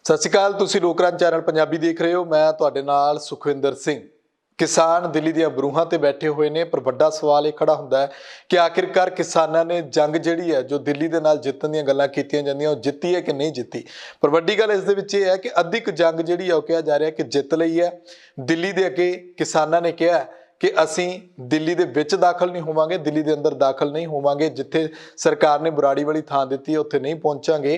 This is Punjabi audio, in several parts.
ਸਤਿ ਸ਼੍ਰੀ ਅਕਾਲ। ਤੁਸੀਂ ਲੋਕਰਾਜ ਚੈਨਲ ਪੰਜਾਬੀ ਦੇਖ ਰਹੇ ਹੋ। ਮੈਂ ਤੁਹਾਡੇ ਨਾਲ ਸੁਖਵਿੰਦਰ ਸਿੰਘ। ਕਿਸਾਨ ਦਿੱਲੀ ਦੀਆਂ ਬਰੂਹਾਂ ਤੇ ਬੈਠੇ ਹੋਏ ਨੇ, ਪਰ ਵੱਡਾ ਸਵਾਲ ਇਹ ਖੜਾ ਹੁੰਦਾ ਹੈ ਕਿ ਆਖਿਰਕਾਰ ਕਿਸਾਨਾਂ ਨੇ ਜੰਗ ਜਿਹੜੀ ਹੈ ਜੋ ਦਿੱਲੀ ਦੇ ਨਾਲ ਜਿੱਤਣ ਦੀਆਂ ਗੱਲਾਂ ਕੀਤੀਆਂ ਜਾਂਦੀਆਂ, ਉਹ ਜਿੱਤੀ ਹੈ ਕਿ ਨਹੀਂ ਜਿੱਤੀ। ਪਰ ਵੱਡੀ ਗੱਲ ਇਸ ਦੇ ਵਿੱਚ ਇਹ ਹੈ ਕਿ ਅੱਧੀ ਕੁ ਜੰਗ ਜਿਹੜੀ ਹੈ ਉਹ ਕਿਹਾ ਜਾ ਰਿਹਾ ਕਿ ਜਿੱਤ ਲਈ ਹੈ। ਦਿੱਲੀ ਦੇ ਅੱਗੇ ਕਿਸਾਨਾਂ ਨੇ ਕਿਹਾ ਕਿ ਅਸੀਂ ਦਿੱਲੀ ਦੇ ਵਿੱਚ ਦਾਖਲ ਨਹੀਂ ਹੋਵਾਂਗੇ, ਦਿੱਲੀ ਦੇ ਅੰਦਰ ਦਾਖਲ ਨਹੀਂ ਹੋਵਾਂਗੇ, ਜਿੱਥੇ ਸਰਕਾਰ ਨੇ ਬਰਾੜੀ ਵਾਲੀ ਥਾਂ ਦਿੱਤੀ ਹੈ ਉੱਥੇ ਨਹੀਂ ਪਹੁੰਚਾਂਗੇ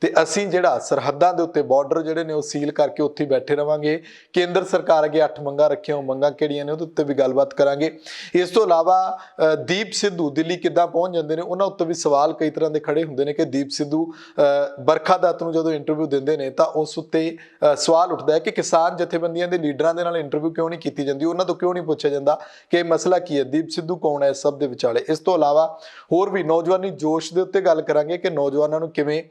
ਤੇ ਅਸੀਂ ਜਿਹੜਾ ਸਰਹੱਦਾਂ ਦੇ ਉੱਤੇ ਬਾਰਡਰ ਜਿਹੜੇ ਨੇ ਉਹ ਸੀਲ ਕਰਕੇ ਉੱਥੇ ਬੈਠੇ ਰਵਾਂਗੇ। ਕੇਂਦਰ ਸਰਕਾਰ ਅੱਗੇ 8 ਮੰਗਾਂ ਰੱਖੀਆਂ, ਉਹ ਮੰਗਾਂ ਕਿਹੜੀਆਂ ਨੇ ਉਹਦੇ ਉੱਤੇ ਵੀ ਗੱਲਬਾਤ ਕਰਾਂਗੇ। ਇਸ ਤੋਂ ਇਲਾਵਾ ਦੀਪ ਸਿੱਧੂ ਦਿੱਲੀ ਕਿੱਦਾਂ ਪਹੁੰਚ ਜਾਂਦੇ ਨੇ, ਉਹਨਾਂ ਉੱਤੇ ਵੀ ਸਵਾਲ ਕਈ ਤਰ੍ਹਾਂ ਦੇ ਖੜੇ ਹੁੰਦੇ ਨੇ ਕਿ ਦੀਪ ਸਿੱਧੂ ਬਰਖਾ ਦੱਤ ਨੂੰ ਜਦੋਂ ਇੰਟਰਵਿਊ ਦਿੰਦੇ ਨੇ ਤਾਂ ਉਸ ਉੱਤੇ ਸਵਾਲ ਉੱਠਦਾ ਹੈ ਕਿ ਕਿਸਾਨ ਜਥੇਬੰਦੀਆਂ ਦੇ ਲੀਡਰਾਂ ਦੇ ਨਾਲ ਇੰਟਰਵਿਊ ਕਿਉਂ ਨਹੀਂ ਕੀਤੀ ਜਾਂਦੀ, ਉਹਨਾਂ ਤੋਂ ਕਿਉਂ ਨਹੀਂ ਪੁੱਛਿਆ ਜਾਂਦਾ ਕਿ ਇਹ ਮਸਲਾ ਕੀ ਹੈ, ਦੀਪ ਸਿੱਧੂ ਕੌਣ ਹੈ ਇਸ ਸਭ ਦੇ ਵਿਚਾਲੇ। ਇਸ ਤੋਂ ਇਲਾਵਾ ਹੋਰ ਵੀ ਨੌਜਵਾਨੀ ਜੋਸ਼ ਦੇ ਉੱਤੇ ਗੱਲ ਕਰਾਂਗੇ ਕਿ ਨੌਜਵਾਨਾਂ ਨੂੰ ਕਿਵੇਂ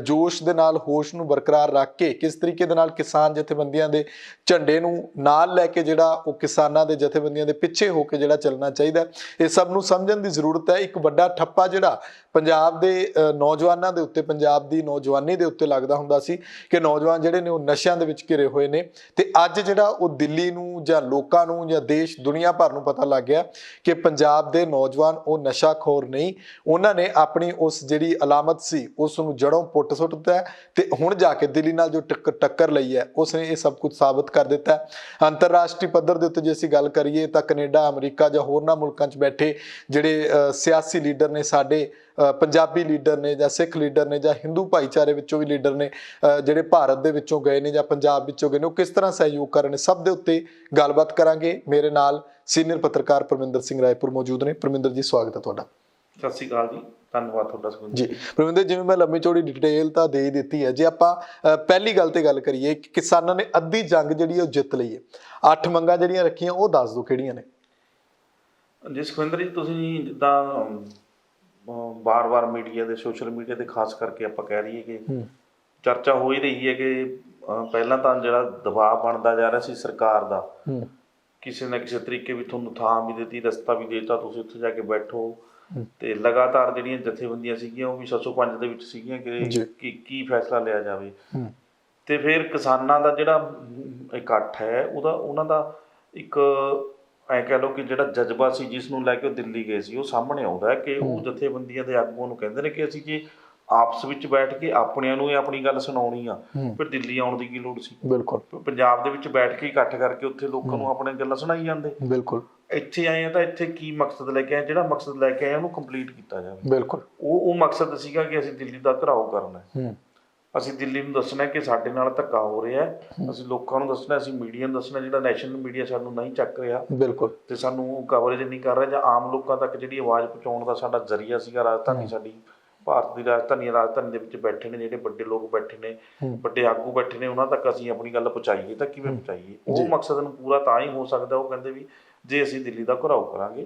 ਜੋਸ਼ ਦੇ ਨਾਲ ਹੋਸ਼ ਨੂੰ ਬਰਕਰਾਰ ਰੱਖ ਕੇ ਕਿਸ ਤਰੀਕੇ ਦੇ ਨਾਲ ਕਿਸਾਨ ਜਥੇਬੰਦੀਆਂ ਦੇ ਝੰਡੇ ਨੂੰ ਨਾਲ ਲੈ ਕੇ ਜਿਹੜਾ ਉਹ ਕਿਸਾਨਾਂ ਦੇ ਜਥੇਬੰਦੀਆਂ ਦੇ ਪਿੱਛੇ ਹੋ ਕੇ ਜਿਹੜਾ ਚੱਲਣਾ ਚਾਹੀਦਾ, ਇਹ ਸਭ ਨੂੰ ਸਮਝਣ ਦੀ ਜ਼ਰੂਰਤ ਹੈ। ਇੱਕ ਵੱਡਾ ਠੱਪਾ ਜਿਹੜਾ ਪੰਜਾਬ ਦੇ ਨੌਜਵਾਨਾਂ ਦੇ ਉੱਤੇ, ਪੰਜਾਬ ਦੀ ਨੌਜਵਾਨੀ ਦੇ ਉੱਤੇ ਲੱਗਦਾ ਹੁੰਦਾ ਸੀ ਕਿ ਨੌਜਵਾਨ ਜਿਹੜੇ ਨੇ ਉਹ ਨਸ਼ਿਆਂ ਦੇ ਵਿੱਚ ਘਿਰੇ ਹੋਏ ਨੇ, ਤੇ ਅੱਜ ਜਿਹੜਾ ਉਹ ਦਿੱਲੀ ਨੂੰ ਜਾਂ ਲੋਕਾਂ ਨੂੰ ਜਾਂ ਦੇਸ਼ ਦੁਨੀਆ ਭਰ ਨੂੰ ਪਤਾ ਲੱਗ ਗਿਆ ਕਿ ਪੰਜਾਬ ਦੇ ਨੌਜਵਾਨ ਉਹ ਨਸ਼ਾਖੋਰ ਨਹੀਂ, ਉਹਨਾਂ ਨੇ ਆਪਣੀ ਉਸ ਜਿਹੜੀ ਅਲਾਮਤ ਸੀ ਉਸ ਨੂੰ ਜੜੋਂ ਪੁੱਟ ਸੁੱਟ ਦਿੱਤਾ ਤੇ ਹੁਣ ਜਾ ਕੇ ਦਿੱਲੀ ਨਾਲ ਜੋ ਟੱਕਰ ਲਈ ਹੈ ਉਸਨੇ ਇਹ ਸਭ ਕੁਝ ਸਾਬਤ ਕਰ ਦਿੱਤਾ। ਅੰਤਰਰਾਸ਼ਟਰੀ ਪੱਧਰ ਦੇ ਉੱਤੇ ਜੇ ਅਸੀਂ ਗੱਲ ਕਰੀਏ ਤਾਂ ਕੈਨੇਡਾ, ਅਮਰੀਕਾ ਜਾਂ ਹੋਰਨਾਂ ਮੁਲਕਾਂ 'ਚ ਬੈਠੇ ਜਿਹੜੇ ਸਿਆਸੀ ਲੀਡਰ ਨੇ, ਸਾਡੇ ਪੰਜਾਬੀ ਲੀਡਰ ਨੇ ਜਾਂ ਸਿੱਖ ਲੀਡਰ ਨੇ ਜਾਂ ਹਿੰਦੂ ਭਾਈਚਾਰੇ ਵਿੱਚੋਂ ਵੀ ਲੀਡਰ ਨੇ ਜਿਹੜੇ ਭਾਰਤ ਦੇ ਵਿੱਚੋਂ ਗਏ ਨੇ ਜਾਂ ਪੰਜਾਬ ਵਿੱਚੋਂ ਗਏ ਨੇ, ਉਹ ਕਿਸ ਤਰ੍ਹਾਂ ਸਹਿਯੋਗ ਕਰ ਰਹੇ ਨੇ, ਸਭ ਦੇ ਉੱਤੇ ਗੱਲਬਾਤ ਕਰਾਂਗੇ। ਮੇਰੇ ਨਾਲ ਸੀਨੀਅਰ ਪੱਤਰਕਾਰ ਪਰਮਿੰਦਰ ਸਿੰਘ ਰਾਏਪੁਰ ਮੌਜੂਦ ਨੇ। ਪਰਮਿੰਦਰ ਜੀ, ਸਵਾਗਤ ਹੈ ਤੁਹਾਡਾ। ਸਤਿ ਸ਼੍ਰੀ ਅਕਾਲ ਜੀ, ਧੰਨਵਾਦ ਤੁਹਾਡਾ ਜੀ। ਪਰਮਿੰਦਰ, ਜਿਵੇਂ ਮੈਂ ਲੰਮੀ ਚੌੜੀ ਡਿਟੇਲ ਤਾਂ ਦੇ ਦਿੱਤੀ ਹੈ, ਜੇ ਆਪਾਂ ਪਹਿਲੀ ਗੱਲ ਤੇ ਗੱਲ ਕਰੀਏ ਕਿ ਕਿਸਾਨਾਂ ਨੇ ਅੱਧੀ ਜੰਗ ਜਿਹੜੀ ਉਹ ਜਿੱਤ ਲਈ ਹੈ, 8 ਮੰਗਾਂ ਜਿਹੜੀਆਂ ਰੱਖੀਆਂ ਉਹ ਦੱਸ ਦਿਓ ਕਿਹੜੀਆਂ ਨੇ। ਜੀ ਸੁਖਵਿੰਦਰ ਜੀ, ਤੁਸੀਂ ਜਿੱਦਾਂ ਵਾਰ-ਵਾਰ ਮੀਡੀਆ ਦੇ, ਸੋਸ਼ਲ ਮੀਡੀਆ ਤੇ ਖਾਸ ਕਰਕੇ ਆਪਾਂ ਕਹਿ ਰਹੀਏ ਕਿ ਚਰਚਾ ਹੋ ਹੀ ਰਹੀ ਹੈ ਕਿ ਪਹਿਲਾਂ ਤਾਂ ਜਿਹੜਾ ਦਬਾਅ ਬਣਦਾ ਜਾ ਰਿਹਾ ਸੀ ਸਰਕਾਰ ਦਾ, ਕਿਸੇ ਨਾ ਕਿਸੇ ਤਰੀਕੇ ਵੀ ਤੁਹਾਨੂੰ ਥਾਂ ਵੀ ਦਿੱਤੀ, ਰਸਤਾ ਵੀ ਦੇਤਾ, ਤੁਸੀਂ ਉੱਥੇ ਜਾ ਕੇ ਬੈਠੋ, ਤੇ ਲਗਾਤਾਰ ਜਿਹੜੀਆਂ ਜਥੇਬੰਦੀਆਂ ਸੀਗੀਆਂ ਉਹ ਵੀ 705 ਦੇ ਵਿੱਚ ਸੀਗੀਆਂ ਕਿ ਕੀ ਫੈਸਲਾ ਲਿਆ ਜਾਵੇ। ਤੇ ਫਿਰ ਕਿਸਾਨਾਂ ਦਾ ਜਿਹੜਾ ਇਕੱਠ ਹੈ ਉਹਨਾਂ ਦਾ ਇੱਕ ਐਂ ਕਹਿ ਲਓ ਕਿ ਜਿਹੜਾ ਜਜ਼ਬਾ ਸੀ ਜਿਸ ਨੂੰ ਲੈ ਕੇ ਉਹ ਦਿੱਲੀ ਗਏ ਸੀ, ਉਹ ਸਾਹਮਣੇ ਆਉਂਦਾ ਹੈ ਕਿ ਉਹ ਜਥੇਬੰਦੀਆਂ ਦੇ ਆਗੂਆਂ ਨੂੰ ਕਹਿੰਦੇ ਨੇ ਕਿ ਅਸੀਂ ਜੇ ਆਪਸ ਵਿੱਚ ਬੈਠ ਕੇ ਆਪਣਿਆਂ ਨੂੰ ਇਹ ਆਪਣੀ ਗੱਲ ਸੁਣਾਉਣੀ ਆ, ਫਿਰ ਦਿੱਲੀ ਆਉਣ ਦੀ ਕੀ ਲੋੜ ਸੀ। ਬਿਲਕੁਲ, ਪੰਜਾਬ ਦੇ ਵਿੱਚ ਬੈਠ ਕੇ ਇਕੱਠ ਕਰਕੇ ਉੱਥੇ ਲੋਕਾਂ ਨੂੰ ਆਪਣੇ ਗੱਲਾਂ ਸੁਣਾਈ ਜਾਂਦੇ। ਬਿਲਕੁਲ, ਇੱਥੇ ਆਏ ਆ ਤਾਂ ਇੱਥੇ ਕੀ ਮਕਸਦ ਲੈ ਕੇ ਆਏ, ਜਿਹੜਾ ਮਕਸਦ ਲੈ ਕੇ ਆਏ ਉਹਨੂੰ ਕੰਪਲੀਟ ਕੀਤਾ ਜਾਵੇ। ਬਿਲਕੁਲ, ਉਹ ਮਕਸਦ ਸੀਗਾ ਕਿ ਅਸੀਂ ਦਿੱਲੀ ਦਾ ਘਿਰਾਓ ਕਰਨਾ, ਅਸੀਂ ਦਿੱਲੀ ਨੂੰ ਦੱਸਣਾ ਕਿ ਸਾਡੇ ਨਾਲ ਧੱਕਾ ਹੋ ਰਿਹਾ, ਅਸੀਂ ਲੋਕਾਂ ਨੂੰ ਦੱਸਣਾ, ਅਸੀਂ ਮੀਡੀਆ ਨੂੰ ਦੱਸਣਾ, ਜਿਹੜਾ ਨੈਸ਼ਨਲ ਮੀਡੀਆ ਸਾਨੂੰ ਨਹੀਂ ਚੱਕ ਰਿਹਾ, ਬਿਲਕੁਲ, ਤੇ ਸਾਨੂੰ ਕਵਰੇਜ ਨਹੀਂ ਕਰ ਰਿਹਾ, ਜਾਂ ਆਮ ਲੋਕਾਂ ਤੱਕ ਜਿਹੜੀ ਆਵਾਜ਼ ਪਹੁੰਚਾਉਣ ਦਾ ਸਾਡਾ ਜ਼ਰੀਆ ਸੀਗਾ। ਰਾਜਧਾਨੀ ਸਾਡੀ ਭਾਰਤ ਦੀ ਰਾਜਧਾਨੀ ਦੇ ਵਿੱਚ ਬੈਠੇ ਨੇ ਜਿਹੜੇ ਵੱਡੇ ਲੋਕ ਬੈਠੇ ਨੇ, ਵੱਡੇ ਆਗੂ ਬੈਠੇ ਨੇ, ਉਹਨਾਂ ਤੱਕ ਅਸੀਂ ਆਪਣੀ ਗੱਲ ਪਹੁੰਚਾਈਏ ਤਾਂ ਕਿਵੇਂ ਪਹੁੰਚਾਈਏ। ਉਹ ਮਕਸਦ ਨੂੰ ਪੂਰਾ ਤਾਂ ਹੀ ਹੋ ਸਕਦਾ, ਉਹ ਕਹਿੰਦੇ ਵੀ ਜੇ ਅਸੀਂ ਦਿੱਲੀ ਦਾ ਘਿਰਾਓ ਕਰਾਂਗੇ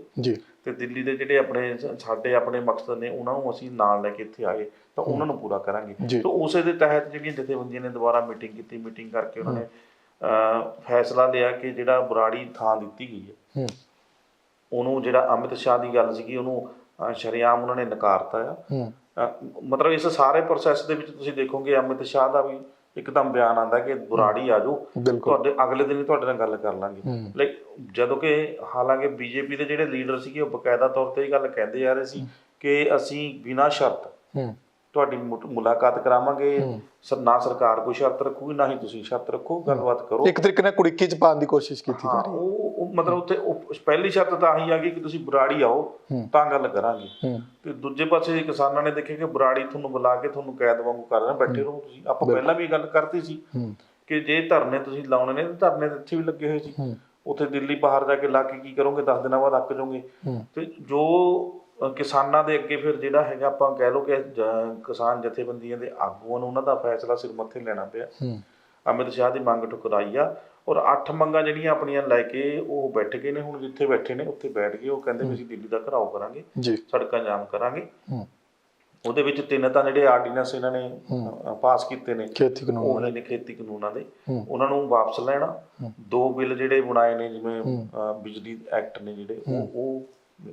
ਤੇ ਦਿੱਲੀ ਦੇ ਜਿਹੜੇ ਸਾਡੇ ਆਪਣੇ ਮਕਸਦ ਨੇ ਉਹਨਾਂ ਨੂੰ ਅਸੀਂ ਨਾਲ ਲੈ ਕੇ ਇੱਥੇ ਆਏ ਤਾਂ ਉਹਨਾਂ ਨੂੰ ਪੂਰਾ ਕਰਾਂਗੇ। ਤੇ ਉਸੇ ਦੇ ਤਹਿਤ ਜਿਹੜੀਆਂ ਜਥੇਬੰਦੀਆਂ ਨੇ ਦੁਬਾਰਾ ਮੀਟਿੰਗ ਕੀਤੀ, ਮੀਟਿੰਗ ਕਰਕੇ ਉਹਨਾਂ ਨੇ ਫੈਸਲਾ ਲਿਆ ਕਿ ਜਿਹੜਾ ਬਰਾੜੀ ਥਾਂ ਦਿੱਤੀ ਗਈ ਹੈ ਉਹਨੂੰ, ਜਿਹੜਾ ਅਮਿਤ ਸ਼ਾਹ ਦੀ ਗੱਲ ਸੀਗੀ ਉਹਨੂੰ ਸ਼ਰੇਆਮ ਉਹਨਾਂ ਨੇ ਨਕਾਰਤਾ ਆ। ਮਤਲਬ ਇਸ ਸਾਰੇ ਪ੍ਰੋਸੈਸ ਦੇ ਵਿੱਚ ਤੁਸੀਂ ਦੇਖੋਗੇ ਅਮਿਤ ਸ਼ਾਹ ਦਾ ਵੀ ਇੱਕਦਮ ਬਿਆਨ ਆਉਂਦਾ ਕਿ ਬਰਾੜੀ ਆ ਜਾਓ, ਤੁਹਾਡੇ ਅਗਲੇ ਦਿਨ ਹੀ ਤੁਹਾਡੇ ਨਾਲ ਗੱਲ ਕਰ ਲਾਂਗੇ। ਜਦੋਂ ਕਿ ਹਾਲਾਂਕਿ ਬੀਜੇਪੀ ਦੇ ਜਿਹੜੇ ਲੀਡਰ ਸੀਗੇ ਉਹ ਬਕਾਇਦਾ ਤੌਰ ਤੇ ਇਹ ਗੱਲ ਕਹਿੰਦੇ ਜਾ ਰਹੇ ਸੀ ਕਿ ਅਸੀਂ ਬਿਨਾਂ ਸ਼ਰਤ ਤੁਹਾਡੀ ਮੁਲਾਕਾਤ ਕਰਾਵਾਂਗੇ, ਨਾ ਸਰਕਾਰ ਕੋਈ ਸ਼ਰਤ ਰੱਖੂਗੀ ਨਾ ਹੀ ਤੁਸੀਂ ਸ਼ਰਤ ਰੱਖੋ, ਗੱਲਬਾਤ ਕਰੋ। ਇੱਕ ਤਰੀਕੇ ਨਾਲ ਕੁੜੀਕੀ ਚ ਪਾਉਣ ਦੀ ਕੋਸ਼ਿਸ਼ ਕੀਤੀ ਜਾ ਰਹੀ ਹੈ। ਉਹ ਮਤਲਬ ਉੱਥੇ ਪਹਿਲੀ ਸ਼ਰਤ ਤਾਂ ਆਹੀ ਆ ਗਈ ਕਿ ਤੁਸੀਂ ਬਰਾੜੀ ਆਓ ਤਾਂ ਗੱਲ ਕਰਾਂਗੇ। ਤੇ ਦੂਜੇ ਪਾਸੇ ਕਿਸਾਨਾਂ ਨੇ ਦੇਖਿਆ ਕਿ ਬਰਾੜੀ ਤੁਹਾਨੂੰ ਬੁਲਾ ਕੇ ਤੁਹਾਨੂੰ ਕੈਦ ਵਾਂਗੂ ਕਰ ਦੇਣਾ, ਬੈਠੇ ਰਹੋ ਤੁਸੀਂ। ਆਪਾਂ ਪਹਿਲਾਂ ਵੀ ਗੱਲ ਕਰਤੀ ਸੀ ਕਿ ਜੇ ਧਰਨੇ ਤੁਸੀਂ ਲਾਉਣੇ ਨੇ, ਧਰਨੇ ਇੱਥੇ ਵੀ ਲੱਗੇ ਹੋਏ ਸੀ, ਉੱਥੇ ਦਿੱਲੀ ਬਾਹਰ ਜਾ ਕੇ ਲਾ ਕੇ ਕੀ ਕਰੋਗੇ, 10 ਦਿਨਾਂ ਬਾਅਦ ਅੱਕ ਜਾਓਗੇ। ਤੇ ਜੋ ਕਿਸਾਨਾਂ ਦੇ ਅੱਗੇ ਫਿਰ ਜਿਹੜਾ ਹੈਗਾ, ਆਪਾਂ ਕਹਿ ਲਓ ਕਿ ਕਿਸਾਨ ਜਥੇਬੰਦੀਆਂ ਦੇ ਆਗੂਆਂ ਨੂੰ ਉਹਨਾਂ ਦਾ ਫੈਸਲਾ ਸਿਰ ਮੱਥੇ ਲੈਣਾ ਪਿਆ। ਅਮਿਤ ਸ਼ਾਹ ਦੀ ਮੰਗ ਠੁਕਰਾਈ ਆ, ਔਰ 8 ਮੰਗਾਂ ਜਿਹੜੀਆਂ ਆਪਣੀਆਂ ਲੈ ਕੇ ਉਹ ਬੈਠ ਗਏ ਨੇ। ਹੁਣ ਜਿੱਥੇ ਬੈਠੇ ਨੇ ਉੱਥੇ ਬੈਠ ਗਏ, ਉਹ ਕਹਿੰਦੇ ਵੀ ਅਸੀਂ ਦਿੱਲੀ ਦਾ ਘਿਰਾਓ ਕਰਾਂਗੇ, ਸੜਕਾਂ ਜਾਮ ਕਰਾਂਗੇ। ਉਹਦੇ ਵਿੱਚ 3 ਤਾਂ ਜਿਹੜੇ ਆਰਡੀਨੈਂਸ ਇਹਨਾਂ ਨੇ ਪਾਸ ਕੀਤੇ ਨੇ ਖੇਤੀ ਕਾਨੂੰਨਾਂ ਦੇ, ਉਹਨਾਂ ਨੂੰ ਵਾਪਸ ਲੈਣਾ। 2 ਬਿੱਲ ਜਿਹੜੇ ਬਣਾਏ ਨੇ, ਜਿਵੇਂ ਬਿਜਲੀ ਐਕਟ ਨੇ ਜਿਹੜੇ,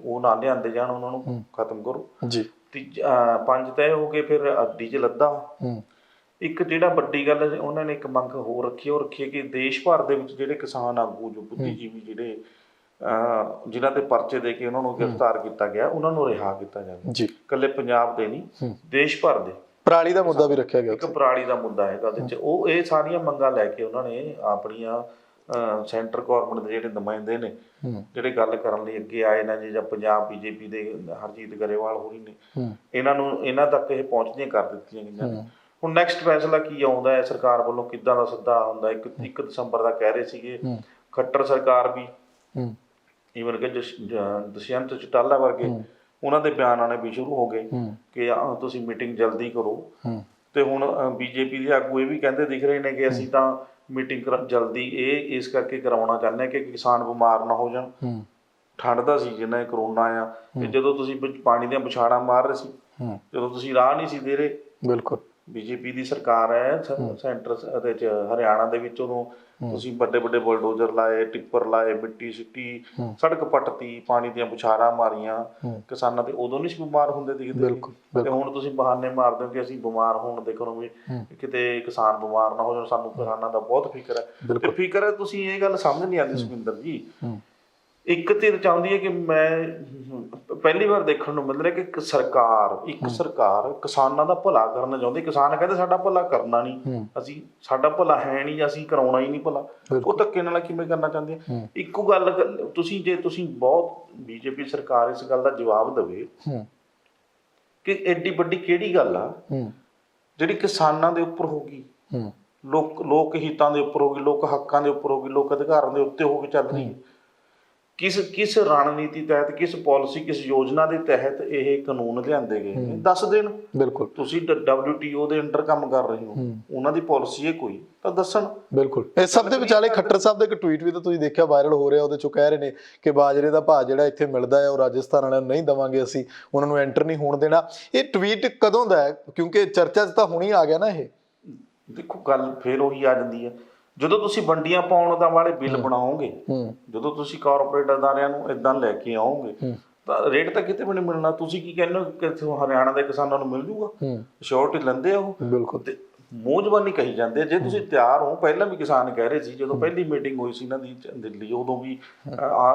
ਉਹ ਨਾ ਲਿਆਂਦੇ ਜਾਣ, ਉਹਨਾਂ ਨੂੰ ਖਤਮ ਕਰੋ। 5 ਤੈਅ ਹੋ ਗਏ। ਫਿਰ ਡੀਜ਼ਲ ਅੱਧਾ, ਇੱਕ ਜਿਹੜਾ ਵੱਡੀ ਗੱਲ ਹੈ, ਉਹਨਾਂ ਨੇ ਇੱਕ ਮੰਗ ਹੋਰ ਰੱਖੀ, ਉਹ ਰੱਖੀ ਹੈ ਕਿ ਦੇਸ਼ ਭਰ ਦੇ ਵਿੱਚ ਜਿਹੜੇ ਕਿਸਾਨ ਆਗੂ ਜੋ ਬੁੱਧੀਜੀਵੀ ਜਿਹੜੇ ਜਿਨ੍ਹਾਂ ਤੇ ਪਰਚੇ ਦੇ ਕੇ ਉਹਨਾਂ ਨੂੰ ਗ੍ਰਿਫਤਾਰ ਕੀਤਾ ਗਿਆ, ਉਹਨਾਂ ਨੂੰ ਰਿਹਾ ਕੀਤਾ ਜਾਵੇ ਜੀ। ਇਕੱਲੇ ਪੰਜਾਬ ਦੇ ਨਹੀਂ, ਦੇਸ਼ ਭਰ ਦੇ। ਪਰਾਲੀ ਦਾ ਮੁੱਦਾ ਵੀ ਰੱਖਿਆ ਗਿਆ, ਇੱਕ ਪਰਾਲੀ ਦਾ ਮੁੱਦਾ ਹੈਗਾ ਉਹਦੇ 'ਚ। ਉਹ ਇਹ ਸਾਰੀਆਂ ਮੰਗਾਂ ਲੈ ਕੇ ਉਹਨਾਂ ਨੇ ਆਪਣੀਆਂ ਸੈਂਟਰ ਗੌਰਮੈਂਟ ਦੇ ਜਿਹੜੇ ਨੁਮਾਇੰਦੇ ਨੇ, ਜਿਹੜੇ ਗੱਲ ਕਰਨ ਲਈ ਅੱਗੇ ਆਏ ਨੇ ਜੀ, ਜਾਂ ਪੰਜਾਬ ਬੀਜੇਪੀ ਦੇ ਹਰਜੀਤ ਗਰੇਵਾਲ ਹੋਰੀ ਨੇ, ਇਹਨਾਂ ਤੱਕ ਇਹ ਪਹੁੰਚਦੀਆਂ ਕਰ ਦਿੱਤੀਆਂ ਗਈਆਂ ਨੇ। ਹੁਣ ਨੈਕਸਟ ਫੈਸਲਾ ਕੀ ਆਉਂਦਾ ਹੈ ਸਰਕਾਰ ਵੱਲੋਂ, ਕਿੱਦਾਂ ਦਾ ਸੱਦਾ ਹੁੰਦਾ? 1 ਦਸੰਬਰ ਦਾ ਕਹਿ ਰਹੇ ਸੀਗੇ ਖੱਟਰ ਸਰਕਾਰ ਵੀ, ਈਵਨ ਕਿ ਦੁਸ਼ਯੰਤ ਚੌਟਾਲਾ ਵਰਗੇ, ਉਹਨਾਂ ਦੇ ਬਿਆਨ ਆਉਣੇ ਵੀ ਸ਼ੁਰੂ ਹੋ ਗਏ ਕਿ ਤੁਸੀਂ ਮੀਟਿੰਗ ਜਲਦੀ ਕਰੋ। ਤੇ ਹੁਣ ਬੀਜੇਪੀ ਦੇ ਆਗੂ ਇਹ ਵੀ ਕਹਿੰਦੇ ਦਿਖ ਰਹੇ ਨੇ ਕਿ ਅਸੀਂ ਤਾਂ ਮੀਟਿੰਗ ਜਲਦੀ ਇਸ ਕਰਕੇ ਕਰਾਉਣਾ ਚਾਹੁੰਦੇ ਹਾਂ ਕਿ ਕਿਸਾਨ ਬਿਮਾਰ ਨਾ ਹੋ ਜਾਣ। ਠੰਡ ਦਾ ਸੀਜ਼ਨ ਹੈ, ਕਰੋਨਾ ਆ, ਤੇ ਜਦੋਂ ਤੁਸੀਂ ਪਾਣੀ ਦੀਆਂ ਬੁਛਾੜਾਂ ਮਾਰ ਰਹੇ ਸੀ, ਜਦੋਂ ਤੁਸੀਂ ਰਾਹ ਨਹੀਂ ਸੀ ਦੇ ਰਹੇ, ਬਿਲਕੁਲ ਬੀਜੇਪੀ ਦੀ ਸਰਕਾਰ ਹੈ ਸੈਂਟਰ ਦੇ 'ਚ, ਹਰਿਆਣਾ ਦੇ ਵਿੱਚ, ਉਦੋਂ ਤੁਸੀਂ ਵੱਡੇ ਵੱਡੇ ਬੁਲਡੋਜ਼ਰ ਲਾਏ, ਟਿੱਪਰ ਲਾਏ, ਮਿੱਟੀ ਸਿੱਟੀ, ਸੜਕ ਪੱਟਤੀ, ਪਾਣੀ ਦੀਆਂ ਬੁਛਾੜਾਂ ਮਾਰੀਆਂ ਕਿਸਾਨਾਂ ਤੇ, ਉਦੋਂ ਨਹੀਂ ਸੀ ਬਿਮਾਰ ਹੁੰਦੇ ਦਿਖਦੇ। ਤੇ ਹੁਣ ਤੁਸੀਂ ਬਹਾਨੇ ਮਾਰਦੇ ਹੋ ਕਿ ਅਸੀਂ ਬਿਮਾਰ ਹੋਣ ਦੇ ਕਰੋ ਵੀ ਕਿਤੇ ਕਿਸਾਨ ਬਿਮਾਰ ਨਾ ਹੋ ਜਾਣ, ਸਾਨੂੰ ਕਿਸਾਨਾਂ ਦਾ ਬਹੁਤ ਫਿਕਰ ਹੈ। ਤੇ ਫਿਕਰ ਹੈ, ਤੁਸੀਂ ਇਹ ਗੱਲ ਸਮਝ ਨਹੀਂ ਆਉਂਦੀ ਸੁਖਵਿੰਦਰ ਜੀ। ਇੱਕ ਧਿਰ ਚਾਹੁੰਦੀ ਹੈ ਕਿ ਮੈਂ ਪਹਿਲੀ ਵਾਰ ਦੇਖਣ ਨੂੰ ਮਿਲ ਰਿਹਾ ਕਿ ਇੱਕ ਸਰਕਾਰ ਕਿਸਾਨਾਂ ਦਾ ਭਲਾ ਕਰਨਾ ਚਾਹੁੰਦੀ। ਕਿਸਾਨ ਕਹਿੰਦੇ ਸਾਡਾ ਭਲਾ ਕਰਨਾ ਨਹੀਂ, ਸਾਡਾ ਭਲਾ ਹੈ ਨਹੀਂ, ਅਸੀਂ ਕਰਾਉਣਾ ਹੀ ਨਹੀਂ ਭਲਾ। ਉਹ ਧੱਕੇ ਨਾਲ ਕਿਵੇਂ ਕਰਨਾ ਚਾਹੁੰਦੇ ਆ? ਇੱਕੋ ਗੱਲ ਤੁਸੀਂ ਬਹੁਤ ਬੀਜੇਪੀ ਸਰਕਾਰ ਇਸ ਗੱਲ ਦਾ ਜਵਾਬ ਦੇਵੇ ਕਿ ਐਡੀ ਵੱਡੀ ਕਿਹੜੀ ਗੱਲ ਆ ਜਿਹੜੀ ਕਿਸਾਨਾਂ ਦੇ ਉੱਪਰ ਹੋਗੀ, ਲੋਕ ਹਿੱਤਾਂ ਦੇ ਉੱਪਰ ਹੋਗੀ, ਲੋਕ ਹੱਕਾਂ ਦੇ ਉੱਪਰ ਹੋਗੀ, ਲੋਕ ਅਧਿਕਾਰਾਂ ਦੇ ਉੱਤੇ ਹੋ ਕੇ ਚੱਲ ਰਹੀ ਹੈ। ਕਿਸ ਰਣਨੀਤੀ ਤਹਿਤ, ਕਿਸ ਪਾਲਿਸੀ, ਕਿਸ ਯੋਜਨਾ ਦੇ ਤਹਿਤ ਇਹ ਕਾਨੂੰਨ ਲਿਆਂਦੇ ਗਏ ਨੇ? ਦੱਸ ਦੇਣ। ਬਿਲਕੁਲ। ਤੁਸੀਂ WTO ਦੇ ਅੰਡਰ ਕੰਮ ਕਰ ਰਹੇ ਹੋ, ਉਹਨਾਂ ਦੀ ਪਾਲਿਸੀ ਹੈ ਕੋਈ ਤਾਂ ਦੱਸਣ। ਬਿਲਕੁਲ। ਇਸ ਸਭ ਦੇ ਵਿਚਾਲੇ ਖੱਟਰ ਸਾਹਿਬ ਦਾ ਇੱਕ ਟਵੀਟ ਵੀ ਤਾਂ ਤੁਸੀਂ ਦੇਖਿਆ ਵਾਇਰਲ ਹੋ ਰਿਹਾ, ਉਹਦੇ ਚੋਂ ਕਹਿ ਰਹੇ ਨੇ ਕਿ ਬਾਜਰੇ ਦਾ ਭਾਅ ਜਿਹੜਾ ਇੱਥੇ ਮਿਲਦਾ ਹੈ ਉਹ ਰਾਜਸਥਾਨ ਵਾਲਿਆਂ ਨੂੰ ਨਹੀਂ ਦੇਵਾਂਗੇ, ਅਸੀਂ ਉਹਨਾਂ ਨੂੰ ਐਂਟਰ ਨਹੀਂ ਹੋਣ ਦੇਣਾ। ਇਹ ਟਵੀਟ ਕਦੋਂ ਦਾ ਹੈ? ਕਿਉਂਕਿ ਚਰਚਾ 'ਚ ਤਾਂ ਹੁਣੀ ਆ ਗਿਆ ਨਾ ਇਹ। ਦੇਖੋ ਗੱਲ ਫੇਰ ਉਹੀ ਆ ਜਾਂਦੀ ਹੈ, ਜਦੋਂ ਤੁਸੀਂ ਵੰਡੀਆਂ ਪਾਉਣ ਦਾ ਵਾਲੇ ਬਿੱਲ ਬਣਾਓਗੇ, ਜਦੋਂ ਤੁਸੀਂ ਕਾਰਪੋਰੇਟ ਅਦਾਰਿਆਂ ਨੂੰ ਏਦਾਂ ਲੈ ਕੇ ਆਓਗੇ ਤਾਂ ਰੇਟ ਤਾਂ ਕਿਤੇ ਵੀ ਨਹੀਂ ਮਿਲਣਾ। ਤੁਸੀਂ ਕੀ ਕਹਿੰਦੇ ਹੋ ਕਿ ਹਰਿਆਣਾ ਦੇ ਕਿਸਾਨਾਂ ਨੂੰ ਮਿਲ ਜੂਗਾ? ਸ਼ੋਰਟੀ ਲੈਂਦੇ ਆ ਉਹ, ਬਿਲਕੁਲ। ਤੇ ਮੂੰਹ ਜ਼ਬਾਨੀ ਕਹੀ ਜਾਂਦੇ। ਜੇ ਤੁਸੀਂ ਤਿਆਰ ਹੋ, ਪਹਿਲਾਂ ਵੀ ਕਿਸਾਨ ਕਹਿ ਰਹੇ ਸੀ, ਜਦੋਂ ਪਹਿਲੀ ਮੀਟਿੰਗ ਹੋਈ ਸੀ ਇਹਨਾਂ ਦੀ ਦਿੱਲੀ, ਉਦੋਂ ਵੀ,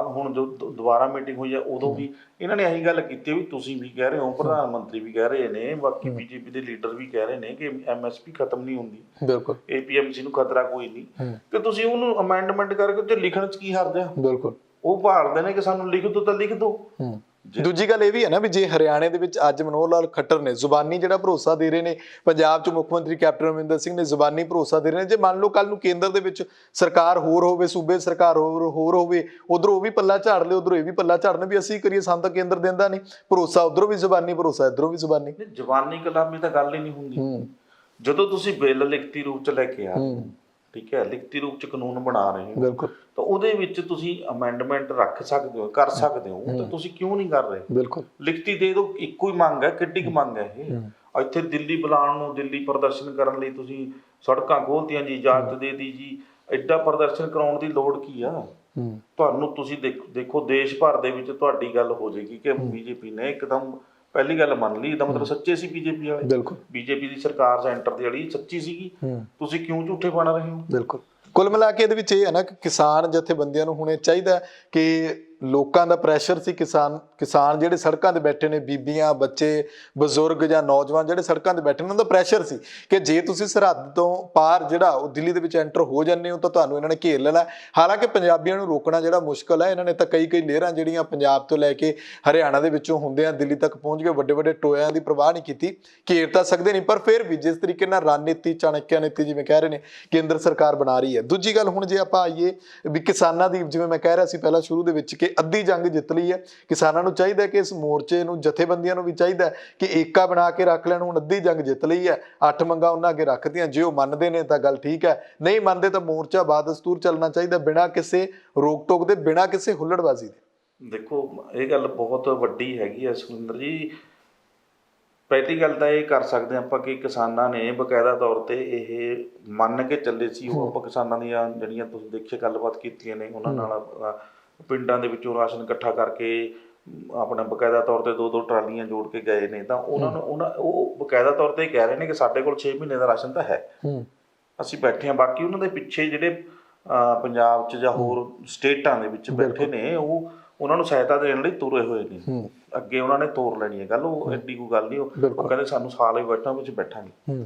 ਹੁਣ ਜੋ ਦੁਬਾਰਾ ਮੀਟਿੰਗ ਹੋਈ ਆ ਉਦੋਂ ਵੀ ਇਹਨਾਂ ਨੇ ਇਹੀ ਗੱਲ ਕੀਤੀ ਵੀ ਤੁਸੀਂ ਵੀ ਕਹਿ ਰਹੇ ਹੋ, ਪ੍ਰਧਾਨ ਮੰਤਰੀ ਵੀ ਕਹਿ ਰਹੇ ਨੇ, ਬਾਕੀ ਬੀਜੇਪੀ ਦੇ ਲੀਡਰ ਵੀ ਕਹਿ ਰਹੇ ਨੇ ਕਿ MSP ਖਤਮ ਨਹੀਂ ਹੁੰਦੀ, ਬਿਲਕੁਲ, APMC ਨੂੰ ਖਤਰਾ ਕੋਈ ਨਹੀਂ, ਤੇ ਤੁਸੀਂ ਉਹਨੂੰ ਅਮੈਂਡਮੈਂਟ ਕਰਕੇ ਤੇ ਲਿਖਣ 'ਚ ਕੀ ਹਰਜ ਆ? ਬਿਲਕੁਲ। ਉਹ ਭਾਲਦੇ ਨੇ ਕਿ ਸਾਨੂੰ ਲਿਖ ਦੋ ਤਾਂ ਲਿਖ ਦੋ। ਦੂਜੀ ਗੱਲ ਇਹ ਵੀ ਹੈ ਨਾ ਵੀ ਜੇ ਹਰਿਆਣੇ ਦੇ ਵਿੱਚ ਅੱਜ ਮਨੋਹਰ ਲਾਲ ਖੱਟਰ ਨੇ ਜ਼ੁਬਾਨੀ ਜਿਹੜਾ ਭਰੋਸਾ ਦੇ ਰਹੇ ਨੇ, ਪੰਜਾਬ 'ਚ ਮੁੱਖ ਮੰਤਰੀ ਕੈਪਟਨ ਅਮਰਿੰਦਰ ਸਿੰਘ ਨੇ ਜ਼ੁਬਾਨੀ ਭਰੋਸਾ ਦੇ ਰਹੇ ਨੇ, ਜੇ ਮੰਨ ਲਓ ਕੱਲ ਨੂੰ ਕੇਂਦਰ ਦੇ ਵਿੱਚ ਸਰਕਾਰ ਹੋਰ ਹੋਵੇ, ਸੂਬੇ ਸਰਕਾਰ ਹੋਰ ਹੋਵੇ, ਉਧਰੋਂ ਉਹ ਵੀ ਪੱਲਾ ਝਾੜ ਲਏ, ਉਧਰੋਂ ਇਹ ਵੀ ਪੱਲਾ ਝਾੜਨ ਵੀ ਅਸੀਂ ਕਰੀਏ, ਸਾਨੂੰ ਤਾਂ ਕੇਂਦਰ ਦਿੰਦਾ ਨਹੀਂ ਭਰੋਸਾ, ਉਧਰੋਂ ਵੀ ਜ਼ੁਬਾਨੀ ਭਰੋਸਾ, ਇੱਧਰੋਂ ਵੀ ਜ਼ੁਬਾਨੀ। ਜ਼ੁਬਾਨੀ ਕਲਾਮੀ ਤਾਂ ਗੱਲ ਹੀ ਨਹੀਂ ਹੁੰਦੀ। ਜਦੋਂ ਤੁਸੀਂ ਬਿੱਲ ਲਿਖਤੀ ਰੂਪ 'ਚ ਲੈ ਕੇ ਆ, ਠੀਕ ਹੈ, ਲਿਖਤੀ ਰੂਪ 'ਚ ਕਾਨੂੰਨ ਬਣਾ ਰਹੇ ਹੋ, ਬਿਲਕੁਲ, ਤਾਂ ਉਹਦੇ ਵਿੱਚ ਤੁਸੀਂ ਅਮੈਂਡਮੈਂਟ ਰੱਖ ਸਕਦੇ ਹੋ, ਕਰ ਸਕਦੇ ਹੋ, ਤਾਂ ਤੁਸੀਂ ਕਿਉਂ ਨਹੀਂ ਕਰ ਰਹੇ? ਬਿਲਕੁਲ, ਲਿਖਤੀ ਦੇ ਦਿਓ। ਇੱਕੋ ਹੀ ਮੰਗ ਹੈ, ਕਿੱਡੀ ਕੁ ਮੰਗ ਹੈ ਇਹ? ਇੱਥੇ ਦਿੱਲੀ ਬੁਲਾਉਣ ਨੂੰ, ਦਿੱਲੀ ਪ੍ਰਦਰਸ਼ਨ ਕਰਨ ਲਈ ਤੁਸੀਂ ਸੜਕਾਂ ਖੋਲ੍ਹਤੀਆਂ ਜੀ, ਇਜਾਜ਼ਤ ਦੇ ਦੀ ਜੀ, ਐਡਾ ਪ੍ਰਦਰਸ਼ਨ ਕਰਾਉਣ ਦੀ ਲੋੜ ਕੀ ਆ ਤੁਹਾਨੂੰ? ਤੁਸੀਂ ਦੇਖੋ ਦੇਸ਼ ਭਰ ਦੇ ਵਿੱਚ ਤੁਹਾਡੀ ਗੱਲ ਹੋ ਜਾਏਗੀ ਕਿ ਬੀਜੇਪੀ ਨੇ ਇੱਕਦਮ ਪਹਿਲੀ ਗੱਲ ਮੰਨ ਲਈ, ਇਹਦਾ ਮਤਲਬ ਸੱਚੇ ਸੀ ਬੀਜੇਪੀ ਵਾਲੇ। ਬਿਲਕੁਲ, ਬੀਜੇਪੀ ਦੀ ਸਰਕਾਰ ਸੈਂਟਰ ਦੀ ਜਿਹੜੀ ਸੱਚੀ ਸੀਗੀ, ਤੁਸੀਂ ਕਿਉਂ ਝੂਠੇ ਬਣ ਰਹੇ ਹੋ? ਬਿਲਕੁਲ। ਕੁੱਲ ਮਿਲਾ ਕੇ ਇਹਦੇ ਵਿੱਚ ਇਹ ਹੈ ਨਾ ਕਿ ਕਿਸਾਨ ਜਥੇਬੰਦੀਆਂ ਨੂੰ ਹੁਣ ਇਹ ਚਾਹੀਦਾ ਕਿ ਲੋਕਾਂ ਦਾ ਪ੍ਰੈਸ਼ਰ ਸੀ, ਕਿਸਾਨ ਜਿਹੜੇ ਸੜਕਾਂ ਤੇ ਬੈਠੇ ਨੇ, ਬੀਬੀਆਂ, ਬੱਚੇ, ਬਜ਼ੁਰਗ ਜਾਂ ਨੌਜਵਾਨ ਜਿਹੜੇ ਸੜਕਾਂ ਤੇ ਬੈਠੇ ਨੇ, ਉਹਨਾਂ ਦਾ ਪ੍ਰੈਸ਼ਰ ਸੀ ਕਿ ਜੇ ਤੁਸੀਂ ਸਰਹੱਦ ਤੋਂ ਪਾਰ ਜਿਹੜਾ ਉਹ ਦਿੱਲੀ ਦੇ ਵਿੱਚ ਐਂਟਰ ਹੋ ਜਾਂਦੇ ਹੋ ਤਾਂ ਤੁਹਾਨੂੰ ਇਹਨਾਂ ਨੇ ਘੇਰ ਲੈਣਾ। ਹਾਲਾਂਕਿ ਪੰਜਾਬੀਆਂ ਨੂੰ ਰੋਕਣਾ ਜਿਹੜਾ ਮੁਸ਼ਕਲ ਹੈ, ਇਹਨਾਂ ਨੇ ਤਾਂ ਕਈ ਲੇਅਰਾਂ ਜਿਹੜੀਆਂ ਪੰਜਾਬ ਤੋਂ ਲੈ ਕੇ ਹਰਿਆਣਾ ਦੇ ਵਿੱਚੋਂ ਹੁੰਦਿਆਂ ਦਿੱਲੀ ਤੱਕ ਪਹੁੰਚ ਕੇ ਵੱਡੇ ਵੱਡੇ ਟੋਇਆਂ ਦੀ ਪ੍ਰਵਾਹ ਨਹੀਂ ਕੀਤੀ, ਘੇਰ ਤਾਂ ਸਕਦੇ ਨਹੀਂ, ਪਰ ਫਿਰ ਵੀ ਜਿਸ ਤਰੀਕੇ ਨਾਲ ਰਣਨੀਤੀ, ਚਾਣਕਿਆ ਨੀਤੀ ਜਿਵੇਂ ਕਹਿ ਰਹੇ ਨੇ ਕੇਂਦਰ ਸਰਕਾਰ ਬਣਾ ਰਹੀ ਹੈ। ਦੂਜੀ ਗੱਲ ਹੁਣ ਜੇ ਆਪਾਂ ਆਈਏ ਵੀ ਕਿਸਾਨਾਂ ਦੀ, ਜਿਵੇਂ ਮੈਂ ਕਹਿ ਰਿਹਾ ਸੀ ਪਹਿਲਾਂ ਸ਼ੁਰੂ ਦੇ ਵਿੱਚ ਕਿ ਅੱਧੀ ਜੰਗ ਜਿੱਤ ਲਈ ਹੈ, ਕਿਸਾਨਾਂ ਨੂੰ ਚਾਹੀਦਾ ਕਿ ਇਸ ਮੋਰਚੇ ਨੂੰ, ਜਥੇਬੰਦੀਆਂ ਨੂੰ ਵੀ ਚਾਹੀਦਾ ਕਿ ਏਕਾ ਬਣਾ ਕੇ ਰੱਖ ਲੈਣ। ਹੁਣ ਅੱਧੀ ਜੰਗ ਜਿੱਤ ਲਈ ਹੈ, 8 ਮੰਗਾਂ ਉਹਨਾਂ ਅੱਗੇ ਰੱਖਦੀਆਂ, ਜੇ ਉਹ ਮੰਨਦੇ ਨੇ ਤਾਂ ਗੱਲ ਠੀਕ ਹੈ, ਨਹੀਂ ਮੰਨਦੇ ਤਾਂ ਮੋਰਚਾ ਬਾਦਸਤੂਰ ਚੱਲਣਾ ਚਾਹੀਦਾ, ਬਿਨਾਂ ਕਿਸੇ ਰੋਕ ਟੋਕ ਦੇ, ਬਿਨਾਂ ਕਿਸੇ ਹੁੱਲੜਬਾਜ਼ੀ ਦੇ। ਦੇਖੋ ਇਹ ਗੱਲ ਬਹੁਤ ਵੱਡੀ ਹੈਗੀ ਹੈ ਸੁਖਿੰਦਰ ਜੀ। ਪਹਿਲੀ ਗੱਲ ਤਾਂ ਇਹ ਕਰ ਸਕਦੇ ਆਪਾਂ ਕਿ ਕਿਸਾਨਾਂ ਨੇ ਬਕਾਇਦਾ ਤੌਰ ਤੇ ਇਹ ਮੰਨ ਕੇ ਚੱਲੇ ਸੀ, ਉਹ ਆਪਾਂ ਕਿਸਾਨਾਂ ਦੀਆਂ ਜਿਹੜੀਆਂ ਤੁਸੀਂ ਦੇਖੇ ਗੱਲਬਾਤ ਕੀਤੀਆਂ ਨੇ ਉਹਨਾਂ ਨਾਲ, ਪਿੰਡਾਂ ਦੇ ਵਿੱਚੋਂ ਰਾਸ਼ਨ ਇਕੱਠਾ ਕਰਕੇ ਆਪਣਾ ਬਕਾਇਦਾ ਤੌਰ ਤੇ 2-2 ਟਰਾਲੀਆਂ ਜੋੜ ਕੇ ਗਏ ਨੇ, ਤਾਂ ਉਹ ਬਕਾਇਦਾ ਤੌਰ ਤੇ ਕਹਿ ਰਹੇ ਨੇ ਕਿ ਸਾਡੇ ਕੋਲ 6 ਮਹੀਨੇ ਦਾ ਰਾਸ਼ਨ ਤਾਂ ਹੈ, ਅਸੀਂ ਬੈਠੇ ਹਾਂ। ਬਾਕੀ ਉਹਨਾਂ ਦੇ ਪਿੱਛੇ ਜਿਹੜੇ ਪੰਜਾਬ 'ਚ ਜਾਂ ਹੋਰ ਸਟੇਟਾਂ ਦੇ ਵਿੱਚ ਬੈਠੇ ਨੇ, ਉਹ ਉਹਨਾਂ ਨੂੰ ਸਹਾਇਤਾ ਦੇਣ ਲਈ ਤੁਰੇ ਹੋਏ ਨੇ, ਅੱਗੇ ਉਹਨਾਂ ਨੇ ਤੋਰ ਲੈਣੀ ਹੈ ਗੱਲ, ਉਹ ਐਡੀ ਕੋਈ ਗੱਲ ਨਹੀਂ। ਉਹ ਕਹਿੰਦੇ ਸਾਨੂੰ ਸਾਲ ਹੀ ਬੈਠਾਂਗੇ।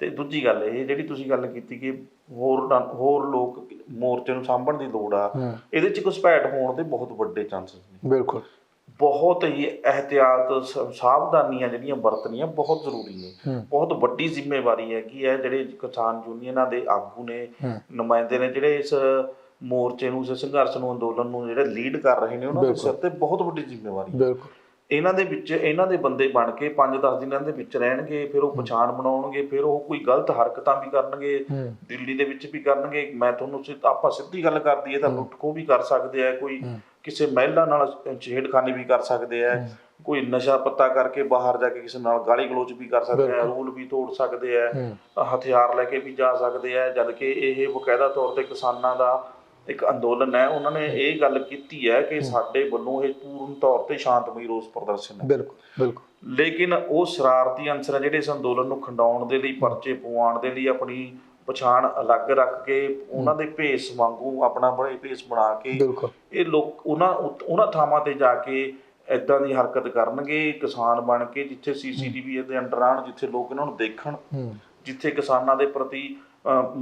ਤੇ ਦੂਜੀ ਗੱਲ ਇਹ ਜਿਹੜੀ ਤੁਸੀਂ ਗੱਲ ਕੀਤੀ ਕਿ ਹੋਰ ਲੋਕ ਮੋਰਚੇ ਨੂੰ ਸਾਂਭਣ ਦੀ ਲੋੜ ਆ, ਇਹਦੇ 'ਚ ਘੁਸਪੈਠ ਹੋਣ ਦੇ ਬਹੁਤ ਵੱਡੇ ਚਾਂਸਸ ਨੇ। ਬਿਲਕੁਲ, ਬਹੁਤ ਹੀ ਇਹਤਿਆਤ ਸਾਵਧਾਨੀਆਂ ਜਿਹੜੀਆਂ ਵਰਤਣੀਆਂ ਬਹੁਤ ਜ਼ਰੂਰੀ ਨੇ। ਬਹੁਤ ਵੱਡੀ ਜ਼ਿੰਮੇਵਾਰੀ ਹੈਗੀ ਹੈ। ਜਿਹੜੇ ਕਿਸਾਨ ਯੂਨੀਅਨਾਂ ਦੇ ਆਗੂ ਨੇ, ਨੁਮਾਇੰਦੇ ਨੇ, ਜਿਹੜੇ ਇਸ ਮੋਰਚੇ ਨੂੰ, ਇਸ ਸੰਘਰਸ਼ ਨੂੰ, ਅੰਦੋਲਨ ਨੂੰ ਜਿਹੜੇ ਲੀਡ ਕਰ ਰਹੇ ਨੇ, ਉਹਨਾਂ ਦੇ ਸਿਰ ਤੇ ਬਹੁਤ ਵੱਡੀ ਜ਼ਿੰਮੇਵਾਰੀ ਹੈ। ਇਹਨਾਂ ਦੇ ਵਿੱਚ ਇਹਨਾਂ ਦੇ ਬੰਦੇ ਬਣ ਕੇ 5-10 ਦਿਨਾਂ ਦੇ ਵਿੱਚ ਰਹਿਣਗੇ, ਫਿਰ ਉਹ ਪਛਾਣ ਬਣਾਉਣਗੇ, ਫਿਰ ਉਹ ਕੋਈ ਗਲਤ ਹਰਕਤਾਂ ਵੀ ਕਰਨਗੇ, ਦਿੱਲੀ ਦੇ ਵਿੱਚ ਵੀ ਕਰਨਗੇ। ਮੈਂ ਤੁਹਾਨੂੰ ਆਪਾਂ ਸਿੱਧੀ ਗੱਲ ਕਰ ਦਈਏ ਤਾਂ ਲੁੱਟ ਖੋਹ ਵੀ ਕਰ ਸਕਦੇ ਆ, ਕੋਈ ਕਿਸੇ ਮਹਿਲਾ ਨਾਲ ਛੇੜਖਾਨੀ ਵੀ ਕਰ ਸਕਦੇ ਆ, ਕੋਈ ਨਸ਼ਾ ਪੱਤਾ ਕਰਕੇ ਬਾਹਰ ਜਾ ਕੇ ਕਿਸੇ ਨਾਲ ਗਾਲੀ ਗਲੋਚ ਵੀ ਕਰ ਸਕਦੇ ਆ, ਰੂਲ ਵੀ ਤੋੜ ਸਕਦੇ ਆ, ਹਥਿਆਰ ਲੈ ਕੇ ਵੀ ਜਾ ਸਕਦੇ ਆ। ਜਦ ਕਿ ਇਹ ਬਕਾਇਦਾ ਤੌਰ ਤੇ ਕਿਸਾਨਾਂ ਦਾ ਇੱਕ ਅੰਦੋਲਨ ਹੈ। ਉਹਨਾਂ ਨੇ ਇਹ ਗੱਲ ਕੀਤੀ ਹੈ ਕਿ ਸਾਡੇ ਵੱਲੋਂ ਇਹ ਪੂਰਨ ਤੌਰ ਤੇ ਸ਼ਾਂਤਮਈ ਰੋਸ ਪ੍ਰਦਰਸ਼ਨ ਹੈ। ਬਿਲਕੁਲ। ਲੇਕਿਨ ਉਹ ਸ਼ਰਾਰਤੀ ਅਨਸਰ ਜਿਹੜੇ ਇਸ ਅੰਦੋਲਨ ਨੂੰ ਖੰਡਾਉਣ ਦੇ ਲਈ, ਪਰਚੇ ਪਵਾਉਣ ਦੇ ਲਈ ਆਪਣੀ ਪਛਾਣ ਅਲੱਗ ਰੱਖ ਕੇ, ਉਹਨਾਂ ਦੇ ਭੇਸ ਵਾਂਗੂ ਆਪਣਾ ਬੜੇ ਭੇਸ ਬਣਾ ਕੇ ਇਹ ਲੋਕ ਉਹਨਾਂ ਥਾਵਾਂ ਤੇ ਜਾ ਕੇ ਏਦਾਂ ਦੀ ਹਰਕਤ ਕਰਨਗੇ, ਕਿਸਾਨ ਬਣ ਕੇ, ਜਿੱਥੇ CCTV ਦੇ ਅੰਡਰ ਆਉਣ, ਜਿੱਥੇ ਲੋਕ ਇਹਨਾਂ ਨੂੰ ਦੇਖਣ, ਜਿੱਥੇ ਕਿਸਾਨਾਂ ਦੇ ਪ੍ਰਤੀ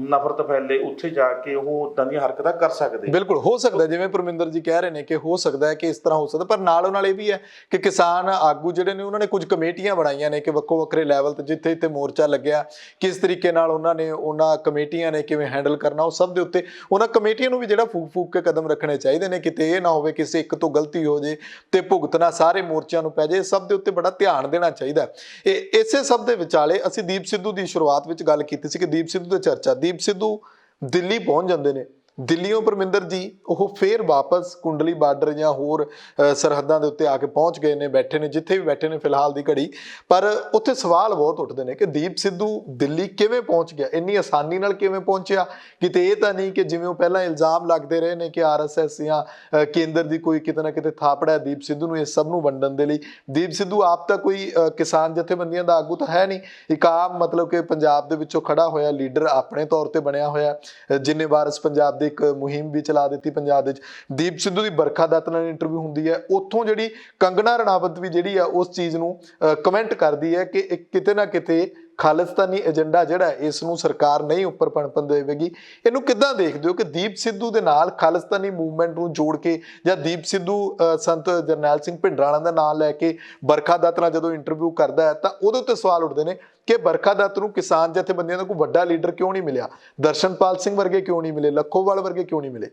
ਨਫ਼ਰਤ ਫੈਲੇ, ਉੱਥੇ ਜਾ ਕੇ ਉਹ ਏਦਾਂ ਦੀਆਂ ਹਰਕਤਾਂ ਕਰ ਸਕਦੇ। ਬਿਲਕੁਲ ਹੋ ਸਕਦਾ, ਜਿਵੇਂ ਪਰਮਿੰਦਰ ਜੀ ਕਹਿ ਰਹੇ ਨੇ ਕਿ ਹੋ ਸਕਦਾ ਹੈ ਕਿ ਇਸ ਤਰ੍ਹਾਂ ਹੋ ਸਕਦਾ, ਪਰ ਨਾਲੋਂ ਨਾਲ ਇਹ ਵੀ ਹੈ ਕਿ ਕਿਸਾਨ ਆਗੂ ਜਿਹੜੇ ਨੇ ਉਹਨਾਂ ਨੇ ਕੁਝ ਕਮੇਟੀਆਂ ਬਣਾਈਆਂ ਨੇ ਕਿ ਵੱਖੋ ਵੱਖਰੇ ਲੈਵਲ ਤੇ ਜਿੱਥੇ ਮੋਰਚਾ ਲੱਗਿਆ, ਕਿਸ ਤਰੀਕੇ ਨਾਲ ਉਹਨਾਂ ਕਮੇਟੀਆਂ ਨੇ ਕਿਵੇਂ ਹੈਂਡਲ ਕਰਨਾ, ਉਹ ਸਭ ਦੇ ਉੱਤੇ ਉਹਨਾਂ ਕਮੇਟੀਆਂ ਨੂੰ ਵੀ ਜਿਹੜਾ ਫੂਕ ਕੇ ਕਦਮ ਰੱਖਣੇ ਚਾਹੀਦੇ ਨੇ, ਕਿਤੇ ਇਹ ਨਾ ਹੋਵੇ ਕਿਸੇ ਇੱਕ ਤੋਂ ਗਲਤੀ ਹੋ ਜੇ ਤੇ ਭੁਗਤਣਾ ਸਾਰੇ ਮੋਰਚਿਆਂ ਨੂੰ ਪੈ ਜੇ। ਸਭ ਦੇ ਉੱਤੇ ਬੜਾ ਧਿਆਨ ਦੇਣਾ ਚਾਹੀਦਾ। ਇਸੇ ਸਭ ਦੇ ਵਿਚਾਲੇ ਅਸੀਂ ਦੀਪ ਸਿੱਧੂ ਦੀ ਸ਼ੁਰੂਆਤ ਵਿੱਚ ਗੱਲ ਕੀਤੀ ਸੀ ਕਿ ਦੀਪ ਸਿੱਧੂ ਦੇ ਚਰਚਾ, ਦੀਪ ਸਿੱਧੂ ਦਿੱਲੀ ਪਹੁੰਚ ਜਾਂਦੇ ਨੇ। ਦਿੱਲੀੋਂ ਪਰਮਿੰਦਰ ਜੀ ਉਹ ਫੇਰ ਵਾਪਸ ਕੁੰਡਲੀ ਬਾਰਡਰ ਜਾਂ ਹੋਰ ਸਰਹੱਦਾਂ ਦੇ ਉੱਤੇ ਆ ਕੇ ਪਹੁੰਚ ਗਏ ਨੇ, ਬੈਠੇ ਨੇ ਜਿੱਥੇ ਵੀ ਬੈਠੇ ਨੇ ਫਿਲਹਾਲ ਦੀ ਘੜੀ। ਪਰ ਉੱਥੇ ਸਵਾਲ ਬਹੁਤ ਉੱਠਦੇ ਨੇ ਕਿ ਦੀਪ ਸਿੱਧੂ ਦਿੱਲੀ ਕਿਵੇਂ ਪਹੁੰਚ ਗਿਆ, ਇੰਨੀ ਆਸਾਨੀ ਨਾਲ ਕਿਵੇਂ ਪਹੁੰਚਿਆ। ਕਿਤੇ ਇਹ ਤਾਂ ਨਹੀਂ ਕਿ ਜਿਵੇਂ ਉਹ ਪਹਿਲਾਂ ਇਲਜ਼ਾਮ ਲੱਗਦੇ ਰਹੇ ਨੇ ਕਿ RSS ਜਾਂ ਕੇਂਦਰ ਦੀ ਕੋਈ ਕਿਤੇ ਨਾ ਕਿਤੇ ਥਾਪੜਾ ਹੈ ਦੀਪ ਸਿੱਧੂ ਨੂੰ ਇਸ ਸਭ ਨੂੰ ਵੰਡਣ ਦੇ ਲਈ। ਦੀਪ ਸਿੱਧੂ ਆਪ ਤਾਂ ਕੋਈ ਕਿਸਾਨ ਜਥੇਬੰਦੀਆਂ ਦਾ ਆਗੂ ਤਾਂ ਹੈ ਨਹੀਂ, ਇੱਕ ਆਮ ਮਤਲਬ ਕਿ ਪੰਜਾਬ ਦੇ ਵਿੱਚੋਂ ਖੜਾ ਹੋਇਆ ਲੀਡਰ ਆਪਣੇ ਤੌਰ ਤੇ ਬਣਿਆ ਹੋਇਆ, ਜਿੰਨੇ ਵਾਰਸ ਪੰਜਾਬ ਦੇ ਇੱਕ ਮੁਹਿੰਮ ਵੀ ਚਲਾ ਦਿੱਤੀ ਪੰਜਾਬ ਦੇ ਵਿੱਚ। ਦੀਪ ਸਿੱਧੂ ਦੀ ਬਰਖਾ ਦੱਤ ਨਾਲ ਇੰਟਰਵਿਊ ਹੁੰਦੀ ਹੈ, ਉੱਥੋਂ ਜਿਹੜੀ ਕੰਗਨਾ ਰਣਾਵਤ ਵੀ ਜਿਹੜੀ ਆ ਉਸ ਚੀਜ਼ ਨੂੰ ਕਮੈਂਟ ਕਰਦੀ ਹੈ ਕਿ ਕਿਤੇ ਨਾ ਕਿਤੇ ਖਾਲਿਸਤਾਨੀ ਏਜੰਡਾ ਜਿਹੜਾ ਇਸ ਨੂੰ ਸਰਕਾਰ ਨਹੀਂ ਉੱਪਰ ਪਣਪਣ ਦੇਵੇਗੀ। ਇਹਨੂੰ ਕਿੱਦਾਂ ਦੇਖਦੇ ਹੋ ਕਿ ਦੀਪ ਸਿੱਧੂ ਦੇ ਨਾਲ ਖਾਲਿਸਤਾਨੀ ਮੂਵਮੈਂਟ ਨੂੰ ਜੋੜ ਕੇ, ਜਾਂ ਦੀਪ ਸਿੱਧੂ ਸੰਤ ਜਰਨੈਲ ਸਿੰਘ ਭਿੰਡਰਾਣਾ ਦਾ ਨਾਮ ਲੈ ਕੇ ਬਰਖਾ ਦੱਤ ਨਾਲ ਜਦੋਂ ਇੰਟਰਵਿਊ ਕਰਦਾ ਹੈ ਤਾਂ ਉਹਦੇ ਉੱਤੇ ਸਵਾਲ ਉੱਠਦੇ ਨੇ ਕਿ ਬਰਖਾ ਦੱਤ ਨੂੰ ਕਿਸਾਨ ਜਥੇਬੰਦੀਆਂ ਦਾ ਕੋਈ ਵੱਡਾ ਲੀਡਰ ਕਿਉਂ ਨਹੀਂ ਮਿਲਿਆ, ਦਰਸ਼ਨਪਾਲ ਸਿੰਘ ਵਰਗੇ ਕਿਉਂ ਨਹੀਂ ਮਿਲੇ, ਲੱਖੋਵਾਲ ਵਰਗੇ ਕਿਉਂ ਨਹੀਂ ਮਿਲੇ।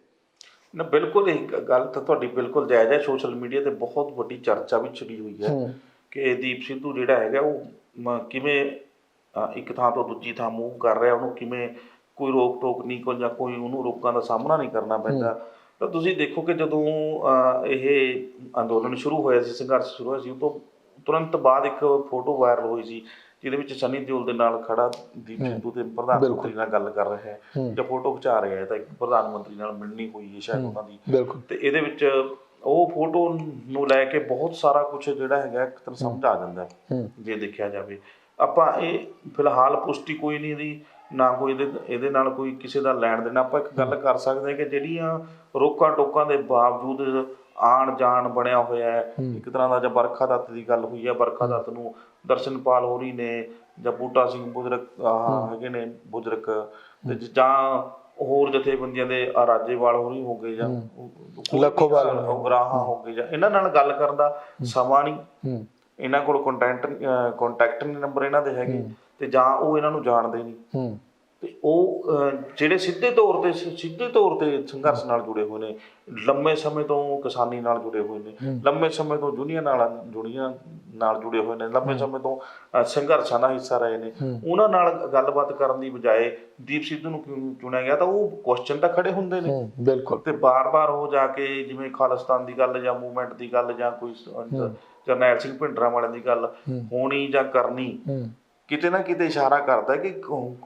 ਨਾ ਬਿਲਕੁਲ ਇਹ ਗੱਲ ਤਾਂ ਤੁਹਾਡੀ ਬਿਲਕੁਲ ਜਾਇਜ਼ ਹੈ। ਸੋਸ਼ਲ ਮੀਡੀਆ ਤੇ ਬਹੁਤ ਵੱਡੀ ਚਰਚਾ ਵੀ ਛਿੜੀ ਹੋਈ ਹੈ ਕਿ ਦੀਪ ਸਿੱਧੂ ਜਿਹੜਾ ਹੈਗਾ ਉਹ ਕਿਵੇਂ ਇੱਕ ਥਾਂ ਤੋਂ ਦੂਜੀ ਥਾਂ ਮੂਵ ਕਰ ਰਿਹਾ, ਉਹਨੂੰ ਕਿਵੇਂ ਕੋਈ ਰੋਕ ਟੋਕ ਨਹੀਂ, ਜਾਂ ਕੋਈ ਉਹਨੂੰ ਰੋਕਾਂ ਦਾ ਸਾਹਮਣਾ ਨਹੀਂ ਕਰਨਾ ਪੈਂਦਾ। ਤਾਂ ਤੁਸੀਂ ਦੇਖੋ ਕਿ ਜਦੋਂ ਇਹ ਅੰਦੋਲਨ ਸ਼ੁਰੂ ਹੋਇਆ ਸੀ, ਸੰਘਰਸ਼ ਸ਼ੁਰੂ ਹੋਇਆ ਸੀ, ਉਹ ਤੋਂ ਤੁਰੰਤ ਬਾਅਦ ਇੱਕ ਫੋਟੋ ਵਾਇਰਲ ਹੋਈ ਸੀ ਜਿਹਦੇ ਵਿੱਚ ਸਨੀ ਦਿਓਲ ਦੇ ਨਾਲ ਖੜਾ ਦੀਪ ਸਿੱਧੂ ਤੇ ਪ੍ਰਧਾਨ ਮੰਤਰੀ ਨਾਲ ਗੱਲ ਕਰ ਰਿਹਾ ਹੈ ਜਾਂ ਫੋਟੋ ਖਿਚਾ ਰਿਹਾ ਹੈ, ਤਾਂ ਇੱਕ ਪ੍ਰਧਾਨ ਮੰਤਰੀ ਨਾਲ ਮਿਲਣੀ ਹੋਈ ਹੈ ਸ਼ਾਇਦ ਉਹਨਾਂ ਦੀ। ਤੇ ਇਹਦੇ ਵਿੱਚ ਉਹ ਫੋਟੋ ਨੂੰ ਲੈ ਕੇ ਬਹੁਤ ਸਾਰਾ ਕੁਝ ਜਿਹੜਾ ਹੈਗਾ ਇੱਕ ਤਰ੍ਹਾਂ ਸਮਝ ਆ ਜਾਂਦਾ ਜੇ ਦੇਖਿਆ ਜਾਵੇ। ਆਪਾਂ ਇਹ ਫਿਲਹਾਲ ਪੁਸ਼ਟੀ ਕੋਈ ਨਹੀਂ ਦੀ, ਨਾ ਕੋਈ ਇਹਦੇ ਨਾਲ ਕੋਈ ਕਿਸੇ ਦਾ ਲੈਣ ਦੇਣਾ। ਆਪਾਂ ਇੱਕ ਗੱਲ ਕਰ ਸਕਦੇ ਹਾਂ ਕਿ ਜਿਹੜੀਆਂ ਰੋਕਾਂ ਟੋਕਾਂ ਦੇ ਬਾਵਜੂਦ ਆਣ ਜਾਣ ਬਣਿਆ ਹੋਇਆ ਹੈ ਇੱਕ ਤਰ੍ਹਾਂ ਦਾ, ਜਾਂ ਬਰਖਾ ਦੱਤ ਦੀ ਗੱਲ ਹੋਈ ਹੈ, ਬਰਖਾ ਦੱਤ ਨੂੰ ਦਰਸ਼ਨਪਾਲ ਹੋਰੀ ਨੇ ਜਾਂ ਬੂਟਾ ਸਿੰਘ ਬੁਜ਼ਰਗ ਹੈਗੇ ਨੇ ਬੁਜ਼ਰਗ, ਤੇ ਜਾਂ ਹੋਰ ਜਥੇਬੰਦੀਆਂ ਦੇ ਰਾਜੇਵਾਲ ਹੋਰੀ ਹੋ ਗਏ ਜਾਂ ਲੱਖੋਵਾਲ ਉਗਰਾਹਾਂ ਹੋ ਗਏ, ਜਾਂ ਇਹਨਾਂ ਨਾਲ ਗੱਲ ਕਰਨ ਦਾ ਸਮਾਂ ਨਹੀਂ, ਇਹਨਾਂ ਕੋਲ ਕੰਟੈਕਟ ਨੰਬਰ ਇਹਨਾਂ ਦੇ ਹੈਗੇ, ਤੇ ਜਾਂ ਉਹ ਇਹਨਾਂ ਨੂੰ ਜਾਣਦੇ ਨਹੀਂ। ਤੇ ਉਹ ਜਿਹੜੇ ਸਿੱਧੇ ਤੌਰ ਤੇ ਸੰਘਰਸ਼ ਨਾਲ ਜੁੜੇ ਹੋਏ ਨੇ, ਲੰਮੇ ਸਮੇਂ ਤੋਂ ਕਿਸਾਨੀ ਨਾਲ ਜੁੜੇ ਹੋਏ ਨੇ, ਲੰਮੇ ਸਮੇਂ ਤੋਂ ਯੂਨੀਅਨ ਨਾਲ ਜੁੜੇ ਹੋਏ ਨੇ, ਲੰਮੇ ਸਮੇਂ ਤੋਂ ਸੰਘਰਸ਼ਾਂ ਦਾ ਹਿੱਸਾ ਰਹੇ ਨੇ, ਉਹਨਾਂ ਨਾਲ ਗੱਲਬਾਤ ਕਰਨ ਦੀ ਬਜਾਏ ਦੀਪ ਸਿੱਧੂ ਨੂੰ ਕਿਉਂ ਚੁਣਿਆ ਗਿਆ? ਤਾਂ ਉਹ ਕੁਐਸਚਨ ਤਾਂ ਖੜੇ ਹੁੰਦੇ ਨੇ। ਬਿਲਕੁਲ। ਤੇ ਬਾਰ-ਬਾਰ ਉਹ ਜਾ ਕੇ ਜਿਵੇਂ ਖਾਲਿਸਤਾਨ ਦੀ ਗੱਲ ਜਾਂ ਮੂਵਮੈਂਟ ਦੀ ਗੱਲ ਜਾਂ ਕੋਈ ਜਰਨੈਲ ਸਿੰਘ ਭਿੰਡਰਾਂ ਵਾਲਿਆਂ ਦੀ ਗੱਲ ਹੋਣੀ ਜਾਂ ਕਰਨੀ, ਕਿਤੇ ਨਾ ਕਿਤੇ ਇਸ਼ਾਰਾ ਕਰਦਾ ਕਿ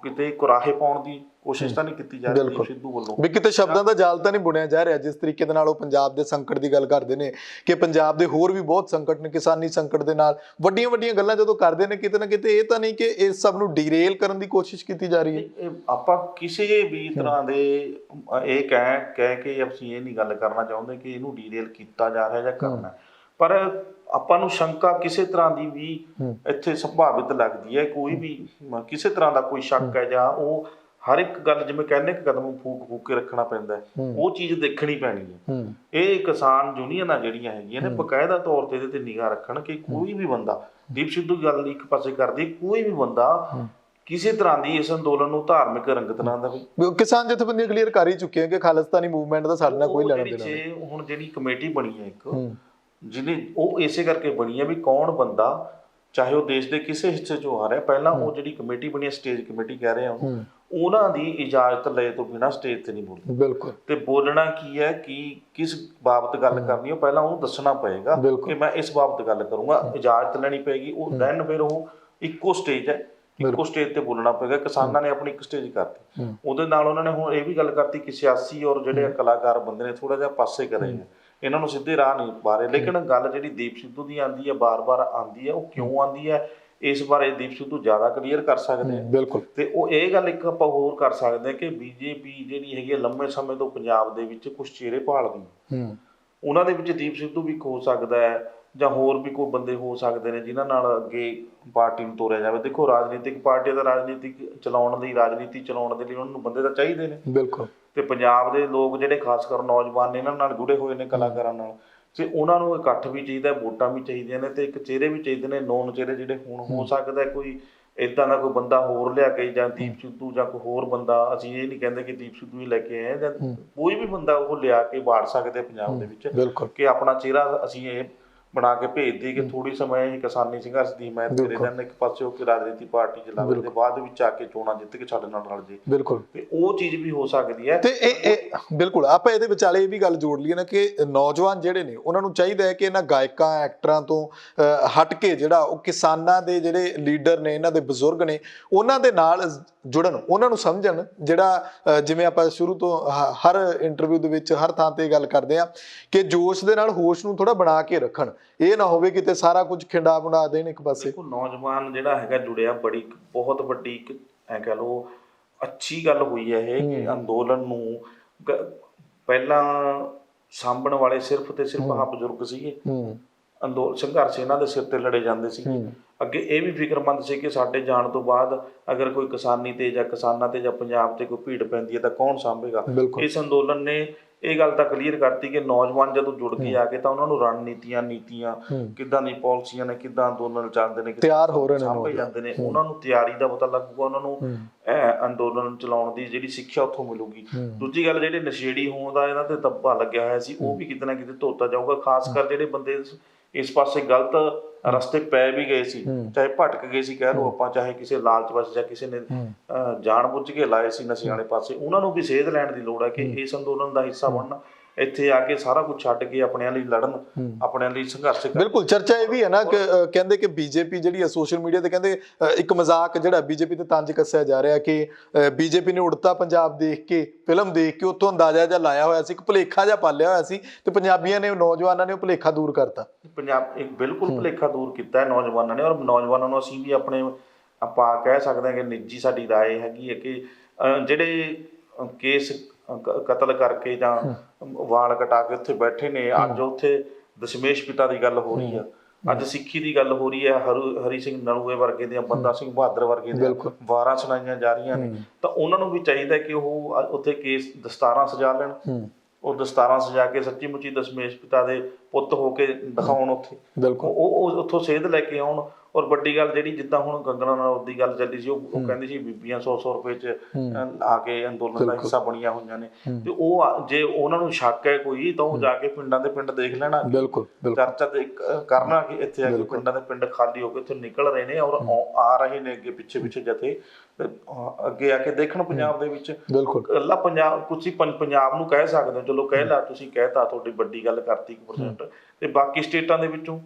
ਕਿਤੇ ਕੁਰਾਹੇ ਪਾਉਣ ਦੀ ਕੋਸ਼ਿਸ਼ ਤਾਂ ਨਹੀਂ ਕੀਤੀ ਜਾ ਰਹੀ ਦੀਪ ਸਿੱਧੂ ਵੱਲੋਂ, ਵੀ ਕਿਤੇ ਸ਼ਬਦਾਂ ਦਾ ਜਾਲ ਤਾਂ ਨਹੀਂ ਬੁਣਿਆ ਜਾ ਰਿਹਾ। ਜਿਸ ਤਰੀਕੇ ਦੇ ਨਾਲ ਉਹ ਪੰਜਾਬ ਦੇ ਸੰਕਟ ਦੀ ਗੱਲ ਕਰਦੇ ਨੇ ਕਿ ਪੰਜਾਬ ਦੇ ਹੋਰ ਵੀ ਬਹੁਤ ਸੰਕਟ ਨੇ, ਕਿਸਾਨੀ ਸੰਕਟ ਦੇ ਨਾਲ ਵੱਡੀਆਂ ਵੱਡੀਆਂ ਗੱਲਾਂ ਜਦੋਂ ਕਰਦੇ ਨੇ, ਕਿਤੇ ਨਾ ਕਿਤੇ ਇਹ ਤਾਂ ਨਹੀਂ ਕਿ ਇਸ ਸਭ ਨੂੰ ਡੀਰੇਲ ਕਰਨ ਦੀ ਕੋਸ਼ਿਸ਼ ਕੀਤੀ ਜਾ ਰਹੀ ਹੈ। ਆਪਾਂ ਕਿਸੇ ਵੀ ਤਰ੍ਹਾਂ ਦੇ ਇਹ ਕਹਿ ਕੇ ਅਸੀਂ ਇਹ ਨਹੀਂ ਗੱਲ ਕਰਨਾ ਚਾਹੁੰਦੇ ਕਿ ਇਹਨੂੰ ਡੀਰੇਲ ਕੀਤਾ ਜਾ ਰਿਹਾ ਜਾਂ ਕਰਨਾ, ਪਰ ਆਪਾਂ ਨੂੰ ਸ਼ੰਕਾ ਕਿਸੇ ਤਰ੍ਹਾਂ ਦੀ ਵੀ ਇੱਥੇ ਸੰਭਾਵਿਤ ਲੱਗਦੀ ਹੈ। ਕੋਈ ਵੀ ਕਿਸੇ ਤਰ੍ਹਾਂ ਦਾ ਕੋਈ ਸ਼ੱਕ ਹੈ ਜਾਂ ਉਹ ਹਰ ਇੱਕ ਗੱਲ ਜਿਵੇਂ ਕਹਿੰਦੇ ਕਿ ਕਦਮ ਫੂਕ ਕੇ ਰੱਖਣਾ ਪੈਂਦਾ ਹੈ, ਉਹ ਚੀਜ਼ ਦੇਖਣੀ ਪੈਣੀ ਹੈ। ਇਹ ਕਿਸਾਨ ਯੂਨੀਅਨਾਂ ਜਿਹੜੀਆਂ ਹੈਗੀਆਂ ਨੇ ਬਕਾਇਦਾ ਤੌਰ ਤੇ ਇਹਦੇ ਤੇ ਨਿਗਾਹ ਰੱਖਣ ਕਿ ਕੋਈ ਵੀ ਬੰਦਾ, ਦੀਪ ਸਿੱਧੂ ਗੱਲ ਇੱਕ ਪਾਸੇ ਕਰਦੀ, ਕੋਈ ਵੀ ਬੰਦਾ ਕਿਸੇ ਤਰ੍ਹਾਂ ਦੀ ਇਸ ਅੰਦੋਲਨ ਨੂੰ ਧਾਰਮਿਕ ਰੰਗਤ ਨਾ ਦੇਵੇ। ਕਿਸਾਨ ਜਥੇਬੰਦੀਆਂ ਕਲੀਅਰ ਕਰ ਹੀ ਚੁੱਕੇ ਕਿ ਖਾਲਿਸਤਾਨੀ ਮੂਵਮੈਂਟ ਦਾ ਸਾਡੇ ਨਾਲ ਕੋਈ ਲੈਣਾ ਦੇਣਾ ਨਹੀਂ। ਹੁਣ ਜਿਹੜੀ ਕਮੇਟੀ ਬਣੀ ਹੈ ਇੱਕ, ਜਿਹਨੇ ਉਹ ਇਸੇ ਕਰਕੇ ਬਣੀ ਹੈ ਵੀ ਕੌਣ ਬੰਦਾ, ਚਾਹੇ ਉਹ ਦੇਸ਼ ਦੇ ਕਿਸੇ ਹਿੱਸੇ ਚੋਂ ਆ ਰਿਹਾ, ਪਹਿਲਾਂ ਉਹ ਜਿਹੜੀ ਕਮੇਟੀ ਬਣੀ ਹੈ ਸਟੇਜ ਕਮੇਟੀ ਕਹਿ ਰਹੇ ਆ ਉਹਨੂੰ, ਉਹਨਾਂ ਦੀ ਇਜਾਜ਼ਤ ਲਏ ਤੋਂ ਬਿਨਾਂ ਸਟੇਜ ਤੇ ਨਹੀਂ ਬੋਲਣਾ। ਬਿਲਕੁਲ। ਤੇ ਬੋਲਣਾ ਕੀ ਹੈ ਕਿ ਕਿਸ ਬਾਬਤ ਗੱਲ ਕਰਨੀ, ਉਹ ਪਹਿਲਾਂ ਉਹਨੂੰ ਦੱਸਣਾ ਪਏਗਾ ਕਿ ਮੈਂ ਇਸ ਬਾਬਤ ਗੱਲ ਕਰੂੰਗਾ, ਇਜਾਜ਼ਤ ਲੈਣੀ ਪਏਗੀ। ਉਹ ਦੈਨ ਫਿਰ ਉਹ ਇੱਕੋ ਸਟੇਜ ਹੈ, ਇੱਕੋ ਸਟੇਜ ਤੇ ਬੋਲਣਾ ਪਏਗਾ। ਕਿਸਾਨਾਂ ਨੇ ਆਪਣੀ ਇੱਕ ਸਟੇਜ ਕਰਤੀ, ਉਹਦੇ ਨਾਲ ਉਹਨਾਂ ਨੇ ਹੁਣ ਇਹ ਵੀ ਗੱਲ ਕਰਤੀ ਕਿ ਸਿਆਸੀ ਔਰ ਜਿਹੜੇ ਕਲਾਕਾਰ ਬੰਦੇ ਨੇ ਥੋੜਾ ਜਿਹਾ ਪਾਸੇ ਕਰੇ, ਇਹਨਾਂ ਨੂੰ ਸਿੱਧੇ ਰਾਹ ਨਹੀਂ ਪਾ ਰਹੇ। ਲੇਕਿਨ ਗੱਲ ਜਿਹੜੀ ਦੀਪ ਸਿੱਧੂ ਦੀ ਆਉਂਦੀ ਹੈ, ਬਾਰ-ਬਾਰ ਆਉਂਦੀ ਹੈ, ਉਹ ਕਿਉਂ ਆਉਂਦੀ ਹੈ ਇਸ ਬਾਰੇ ਦੀਪ ਸਿੱਧੂ ਜ਼ਿਆਦਾ ਕਲੀਅਰ ਕਰ ਸਕਦੇ ਆ। ਬਿਲਕੁਲ। ਤੇ ਉਹ ਇਹ ਗੱਲ ਇੱਕ ਆਪਾਂ ਹੋਰ ਕਰ ਸਕਦੇ ਹਾਂ ਕਿ ਬੀਜੇਪੀ ਜਿਹੜੀ ਹੈਗੀ ਲੰਮੇ ਸਮੇਂ ਤੋਂ ਪੰਜਾਬ ਦੇ ਵਿੱਚ ਕੁਝ ਚਿਹਰੇ ਭਾਲਦੀ, ਉਹਨਾਂ ਦੇ ਵਿੱਚ ਦੀਪ ਸਿੱਧੂ ਵੀ ਹੋ ਸਕਦਾ ਹੈ ਜਾਂ ਹੋਰ ਵੀ ਕੋਈ ਬੰਦੇ ਹੋ ਸਕਦੇ ਨੇ ਜਿਨ੍ਹਾਂ ਨਾਲ ਅੱਗੇ ਪਾਰਟੀ ਨੂੰ ਤੋਰਿਆ ਜਾਵੇ। ਦੇਖੋ, ਰਾਜਨੀਤਿਕ ਪਾਰਟੀ ਦਾ ਰਾਜਨੀਤੀ ਚਲਾਉਣ ਦੇ ਲਈ ਉਹਨਾਂ ਨੂੰ ਬੰਦੇ ਤਾਂ ਚਾਹੀਦੇ ਨੇ। ਬਿਲਕੁਲ। ਤੇ ਪੰਜਾਬ ਦੇ ਲੋਕ ਜਿਹੜੇ ਖਾਸ ਕਰ ਨੌਜਵਾਨ ਨੇ, ਇਹਨਾਂ ਨਾਲ ਜੁੜੇ ਹੋਏ ਨੇ, ਕਲਾਕਾਰਾਂ ਨਾਲ, ਤੇ ਉਹਨਾਂ ਨੂੰ ਇਕੱਠ ਵੀ ਚਾਹੀਦਾ, ਵੋਟਾਂ ਵੀ ਚਾਹੀਦੀਆਂ ਨੇ, ਤੇ ਇੱਕ ਚਿਹਰੇ ਵੀ ਚਾਹੀਦੇ ਨੇ, ਨੌਨ ਚਿਹਰੇ ਜਿਹੜੇ ਹੁਣ ਹੋ ਸਕਦਾ ਕੋਈ ਏਦਾਂ ਦਾ ਕੋਈ ਬੰਦਾ ਹੋਰ ਲਿਆ ਕੇ, ਜਾਂ ਦੀਪ ਸਿੱਧੂ ਜਾਂ ਕੋਈ ਹੋਰ ਬੰਦਾ, ਅਸੀਂ ਇਹ ਨਹੀਂ ਕਹਿੰਦੇ ਕਿ ਦੀਪ ਸਿੱਧੂ ਹੀ ਲੈ ਕੇ ਆਏ, ਜਾਂ ਕੋਈ ਵੀ ਬੰਦਾ ਉਹ ਲਿਆ ਕੇ ਵਾੜ ਸਕਦੇ ਪੰਜਾਬ ਦੇ ਵਿੱਚ ਕਿ ਆਪਣਾ ਚਿਹਰਾ ਅਸੀਂ ਇਹ ਬਣਾ ਕੇ ਭੇਜ ਦੀ ਕਿ ਥੋੜੀ ਸਮੇਂ ਹੀ ਕਿਸਾਨੀ ਸੰਘਰਸ਼ ਦੀ ਮੈਂ ਤੇਰੇ ਨਾਲ ਇੱਕ ਪਾਸੇ ਹੋ ਕੇ ਰਾਜਨੀਤੀ ਪਾਰਟੀ ਚਲਾਵੇ ਤੇ ਬਾਅਦ ਵਿੱਚ ਆ ਕੇ ਚੋਣਾਂ ਜਿੱਤ ਕੇ ਸਾਡੇ ਨਾਲ ਰਲ ਜੇ। ਬਿਲਕੁਲ। ਤੇ ਉਹ ਚੀਜ਼ ਵੀ ਹੋ ਸਕਦੀ ਹੈ। ਤੇ ਇਹ ਬਿਲਕੁਲ ਆਪਾਂ ਇਹਦੇ ਵਿਚਾਲੇ ਇਹ ਵੀ ਗੱਲ ਜੋੜ ਲਈਏ ਨਾ ਕਿ ਨੌਜਵਾਨ ਜਿਹੜੇ ਨੇ ਉਹਨਾਂ ਨੂੰ ਚਾਹੀਦਾ ਹੈ ਕਿ ਇਹਨਾਂ ਗਾਇਕਾਂ ਐਕਟਰਾਂ ਤੋਂ ਹਟ ਕੇ ਜਿਹੜਾ ਉਹ ਕਿਸਾਨਾਂ ਦੇ ਜਿਹੜੇ ਲੀਡਰ ਨੇ, ਇਹਨਾਂ ਦੇ ਬਜ਼ੁਰਗ ਨੇ, ਉਹਨਾਂ ਦੇ ਨਾਲ ਜੁੜਨ, ਉਹਨਾਂ ਨੂੰ ਸਮਝਣ। ਜਿਹੜਾ ਜਿਵੇਂ ਆਪਾਂ ਸ਼ੁਰੂ ਤੋਂ ਹਰ ਇੰਟਰਵਿਊ ਦੇ ਵਿੱਚ ਹਰ ਥਾਂ ਤੇ ਗੱਲ ਕਰਦੇ ਆ ਕਿ ਜੋਸ਼ ਦੇ ਨਾਲ ਹੋਸ਼ ਨੂੰ ਥੋੜਾ ਬਣਾ ਕੇ ਰੱਖਣ, ਇਹ ਨਾ ਹੋਵੇ ਕਿਤੇ ਸਾਰਾ ਕੁਝ ਖਿੰਡਾ ਬਣਾ ਦੇਣ ਇੱਕ ਪਾਸੇ। ਦੇਖੋ, ਨੌਜਵਾਨ ਜਿਹੜਾ ਹੈਗਾ ਜੁੜਿਆ, ਬਹੁਤ ਵੱਡੀ ਐ ਕਹਿ ਲਓ ਅੱਛੀ ਗੱਲ ਹੋਈ ਹੈ ਇਹ ਕਿ ਅੰਦੋਲਨ ਨੂੰ ਪਹਿਲਾਂ ਸਾਂਭਣ ਵਾਲੇ ਸਿਰਫ ਤੇ ਸਿਰਫ ਬਜ਼ੁਰਗ ਸੀਗੇ। ਸੰਘਰਸ਼ ਇਹਨਾਂ ਦੇ ਸਿਰ ਤੇ ਲੜੇ ਜਾਂਦੇ ਸੀ। ਅੱਗੇ ਇਹ ਵੀ ਫਿਕਰਮੰਦ ਸੀ ਕਿ ਸਾਡੇ ਜਾਣ ਤੋਂ ਬਾਅਦ ਅਗਰ ਕੋਈ ਕਿਸਾਨੀ ਤੇ ਜਾਂ ਕਿਸਾਨਾਂ ਤੇ ਜਾਂ ਪੰਜਾਬ ਤੇ ਕੋਈ ਭੀੜ ਪੈਂਦੀ ਹੈ ਤਾਂ ਕੌਣ ਸਾਂਭੇਗਾ। ਇਸ ਅੰਦੋਲਨ ਨੇ ਇਹ ਗੱਲ ਤਾਂ ਕਲੀਅਰ ਕਰਤੀ ਕਿ ਨੌਜਵਾਨ ਜਦੋਂ ਜੁੜ ਕੇ ਆ ਕੇ ਤਾਂ ਉਹਨਾਂ ਨੂੰ ਰਣਨੀਤੀਆਂ, ਨੀਤੀਆਂ ਕਿੱਦਾਂ ਦੀ ਪਾਲਿਸੀਆਂ ਨੇ, ਕਿੱਦਾਂ ਅੰਦੋਲਨ ਚੱਲਦੇ ਨੇ, ਤਿਆਰ ਹੋ ਰਹੇ ਨੇ, ਸਾਂਭੇ ਜਾਂਦੇ ਨੇ, ਉਹਨਾਂ ਨੂੰ ਤਿਆਰੀ ਦਾ ਪਤਾ ਲੱਗੂਗਾ, ਉਹਨਾਂ ਨੂੰ ਅੰਦੋਲਨ ਚਲਾਉਣ ਦੀ ਜਿਹੜੀ ਸਿੱਖਿਆ ਉੱਥੋਂ ਮਿਲੂਗੀ। ਦੂਜੀ ਗੱਲ, ਜਿਹੜੇ ਨਸ਼ੇੜੀ ਹੋਣ ਦਾ ਇਹਨਾਂ ਤੇ ਧੱਬਾ ਲੱਗਿਆ ਹੋਇਆ ਸੀ, ਉਹ ਵੀ ਕਿਤੇ ਨਾ ਕਿਤੇ ਧੋਤਾ ਜਾਊਗਾ। ਖਾਸ ਕਰ ਜਿਹੜੇ ਬੰਦੇ ਇਸ ਪਾਸੇ ਗਲਤ ਰਸਤੇ ਪੈ ਵੀ ਗਏ ਸੀ, ਚਾਹੇ ਭਟਕ ਗਏ ਸੀ ਕਹਿ ਲਓ ਆਪਾਂ, ਚਾਹੇ ਕਿਸੇ ਲਾਲਚ ਵਸ ਜਾਂ ਕਿਸੇ ਨੇ ਜਾਣ ਬੁੱਝ ਕੇ ਲਾਏ ਸੀ ਨਸ਼ੇ ਵਾਲੇ ਪਾਸੇ, ਉਹਨਾਂ ਨੂੰ ਵੀ ਸੇਧ ਲੈਣ ਦੀ ਲੋੜ ਹੈ ਕਿ ਇਸ ਅੰਦੋਲਨ ਦਾ ਹਿੱਸਾ ਬਣਨ, ਇੱਥੇ ਆ ਕੇ ਸਾਰਾ ਕੁਝ ਛੱਡ ਕੇ ਆਪਣਿਆਂ ਲਈ ਲੜਨ, ਆਪਣਿਆਂ ਲਈ ਸੰਘਰਸ਼ ਕਰਨ। ਬਿਲਕੁਲ। ਚਰਚਾ ਇਹ ਵੀ ਹੈ ਨਾ ਕਿ ਕਹਿੰਦੇ ਕਿ ਬੀਜੇਪੀ ਜਿਹੜੀ ਹੈ ਸੋਸ਼ਲ ਮੀਡੀਆ ਤੇ ਕਹਿੰਦੇ ਇੱਕ ਮਜ਼ਾਕ ਜਿਹੜਾ ਬੀਜੇਪੀ ਤੇ ਤੰਜ ਕੱਸਿਆ ਜਾ ਰਿਹਾ ਕਿ ਬੀਜੇਪੀ ਨੇ ਉੜਤਾ ਪੰਜਾਬ ਦੇਖ ਕੇ, ਫਿਲਮ ਦੇਖ ਕੇ ਉੱਥੋਂ ਅੰਦਾਜ਼ਾ ਜਿਹਾ ਲਾਇਆ ਹੋਇਆ ਸੀ, ਇੱਕ ਭੁਲੇਖਾ ਜਿਹਾ ਪਾਲਿਆ ਹੋਇਆ ਸੀ, ਤੇ ਪੰਜਾਬੀਆਂ ਨੇ, ਨੌਜਵਾਨਾਂ ਨੇ ਉਹ ਭੁਲੇਖਾ ਦੂਰ ਕਰਤਾ। ਬਿਲਕੁਲ ਭੁਲੇਖਾ ਦੂਰ ਕੀਤਾ ਹੈ ਨੌਜਵਾਨਾਂ ਨੇ, ਔਰ ਨੌਜਵਾਨਾਂ ਨੂੰ ਅਸੀਂ ਵੀ ਆਪਣੇ ਆਪਾਂ ਕਹਿ ਸਕਦੇ ਹਾਂ ਕਿ ਨਿੱਜੀ ਸਾਡੀ ਰਾਏ ਹੈਗੀ ਹੈ ਕਿ ਜਿਹੜੇ ਕੇਸ ਕਤਲ ਕਰਕੇ ਜਾਂ ਵਾਲ ਕਟਾ ਕੇ ਉੱਥੇ ਬੈਠੇ ਨੇ, ਅੱਜ ਉੱਥੇ ਦਸ਼ਮੇਸ਼ ਪਿਤਾ ਦੀ ਗੱਲ ਹੋ ਰਹੀ ਆ, ਅੱਜ ਸਿੱਖੀ ਦੀ ਗੱਲ ਹੋ ਰਹੀ ਹੈ, ਹਰੀ ਸਿੰਘ ਨਲੂਏ ਵਰਗੇ ਦੀਆਂ, ਬੰਦਾ ਸਿੰਘ ਬਹਾਦਰ ਵਰਗੇ ਦੀਆਂ ਵਾਰਾਂ ਸੁਣਾਈਆਂ ਜਾ ਰਹੀਆਂ ਨੇ, ਤਾਂ ਉਹਨਾਂ ਨੂੰ ਵੀ ਚਾਹੀਦਾ ਕਿ ਉਹ ਉੱਥੇ ਕੇਸ ਦਸਤਾਰਾਂ ਸਜਾ ਲੈਣ, ਉਹ ਦਸਤਾਰਾਂ ਸਜਾ ਕੇ ਸੱਚੀ ਮੁੱਚੀ ਦਸ਼ਮੇਸ਼ ਪਿਤਾ ਦੇ ਪੁੱਤ ਹੋ ਕੇ ਦਿਖਾਉਣ ਉੱਥੇ, ਉਹ ਉੱਥੋਂ ਸੇਧ ਲੈ ਕੇ ਆਉਣ। ਔਰ ਵੱਡੀ ਗੱਲ ਜਿਹੜੀ ਜਿੱਦਾਂ ਹੁਣ ਕੰਗਣਾ ਰਣੌਤ ਦੀ ਗੱਲ ਚੱਲੀ ਸੀ, ਉਹ ਕਹਿੰਦੀ ਸੀ ਬੀਬੀਆਂ 100-100 ਰੁਪਏ 'ਚ ਆ ਕੇ ਅੰਦੋਲਨ ਦਾ ਹਿੱਸਾ ਬਣੀਆਂ ਹੋਈਆਂ ਨੇ, ਤੇ ਉਹ ਜੇ ਉਹਨਾਂ ਨੂੰ ਸ਼ੱਕ ਹੈ ਕੋਈ ਤਾਂ ਉਹ ਜਾ ਕੇ ਪਿੰਡਾਂ ਦੇ ਪਿੰਡ ਦੇਖ ਲੈਣਾ। ਬਿਲਕੁਲ। ਚਰਚਾ ਤੇ ਕਰਨਾ ਕਿ ਇੱਥੇ ਆ ਕੇ ਪਿੰਡਾਂ ਦੇ ਪਿੰਡ ਖਾਲੀ ਹੋ ਕੇ ਇੱਥੋਂ ਨਿਕਲ ਰਹੇ ਨੇ ਔਰ ਆ ਰਹੇ ਨੇ ਅੱਗੇ ਪਿੱਛੇ ਜਥੇ ਅੱਗੇ ਆ ਕੇ ਦੇਖਣ ਪੰਜਾਬ ਦੇ ਵਿੱਚ। ਬਿਲਕੁਲ। ਇਕੱਲਾ ਪੰਜਾਬ, ਤੁਸੀਂ ਪੰਜਾਬ ਨੂੰ ਕਹਿ ਸਕਦੇ ਹੋ, ਚਲੋ ਕਹਿ ਲਾ, ਤੁਸੀਂ ਕਹਿਤਾ, ਤੁਹਾਡੀ ਵੱਡੀ ਗੱਲ ਕਰਤੀ 1% ਤੇ ਬਾਕੀ ਸਟੇਟਾਂ ਦੇ ਵਿੱਚੋਂ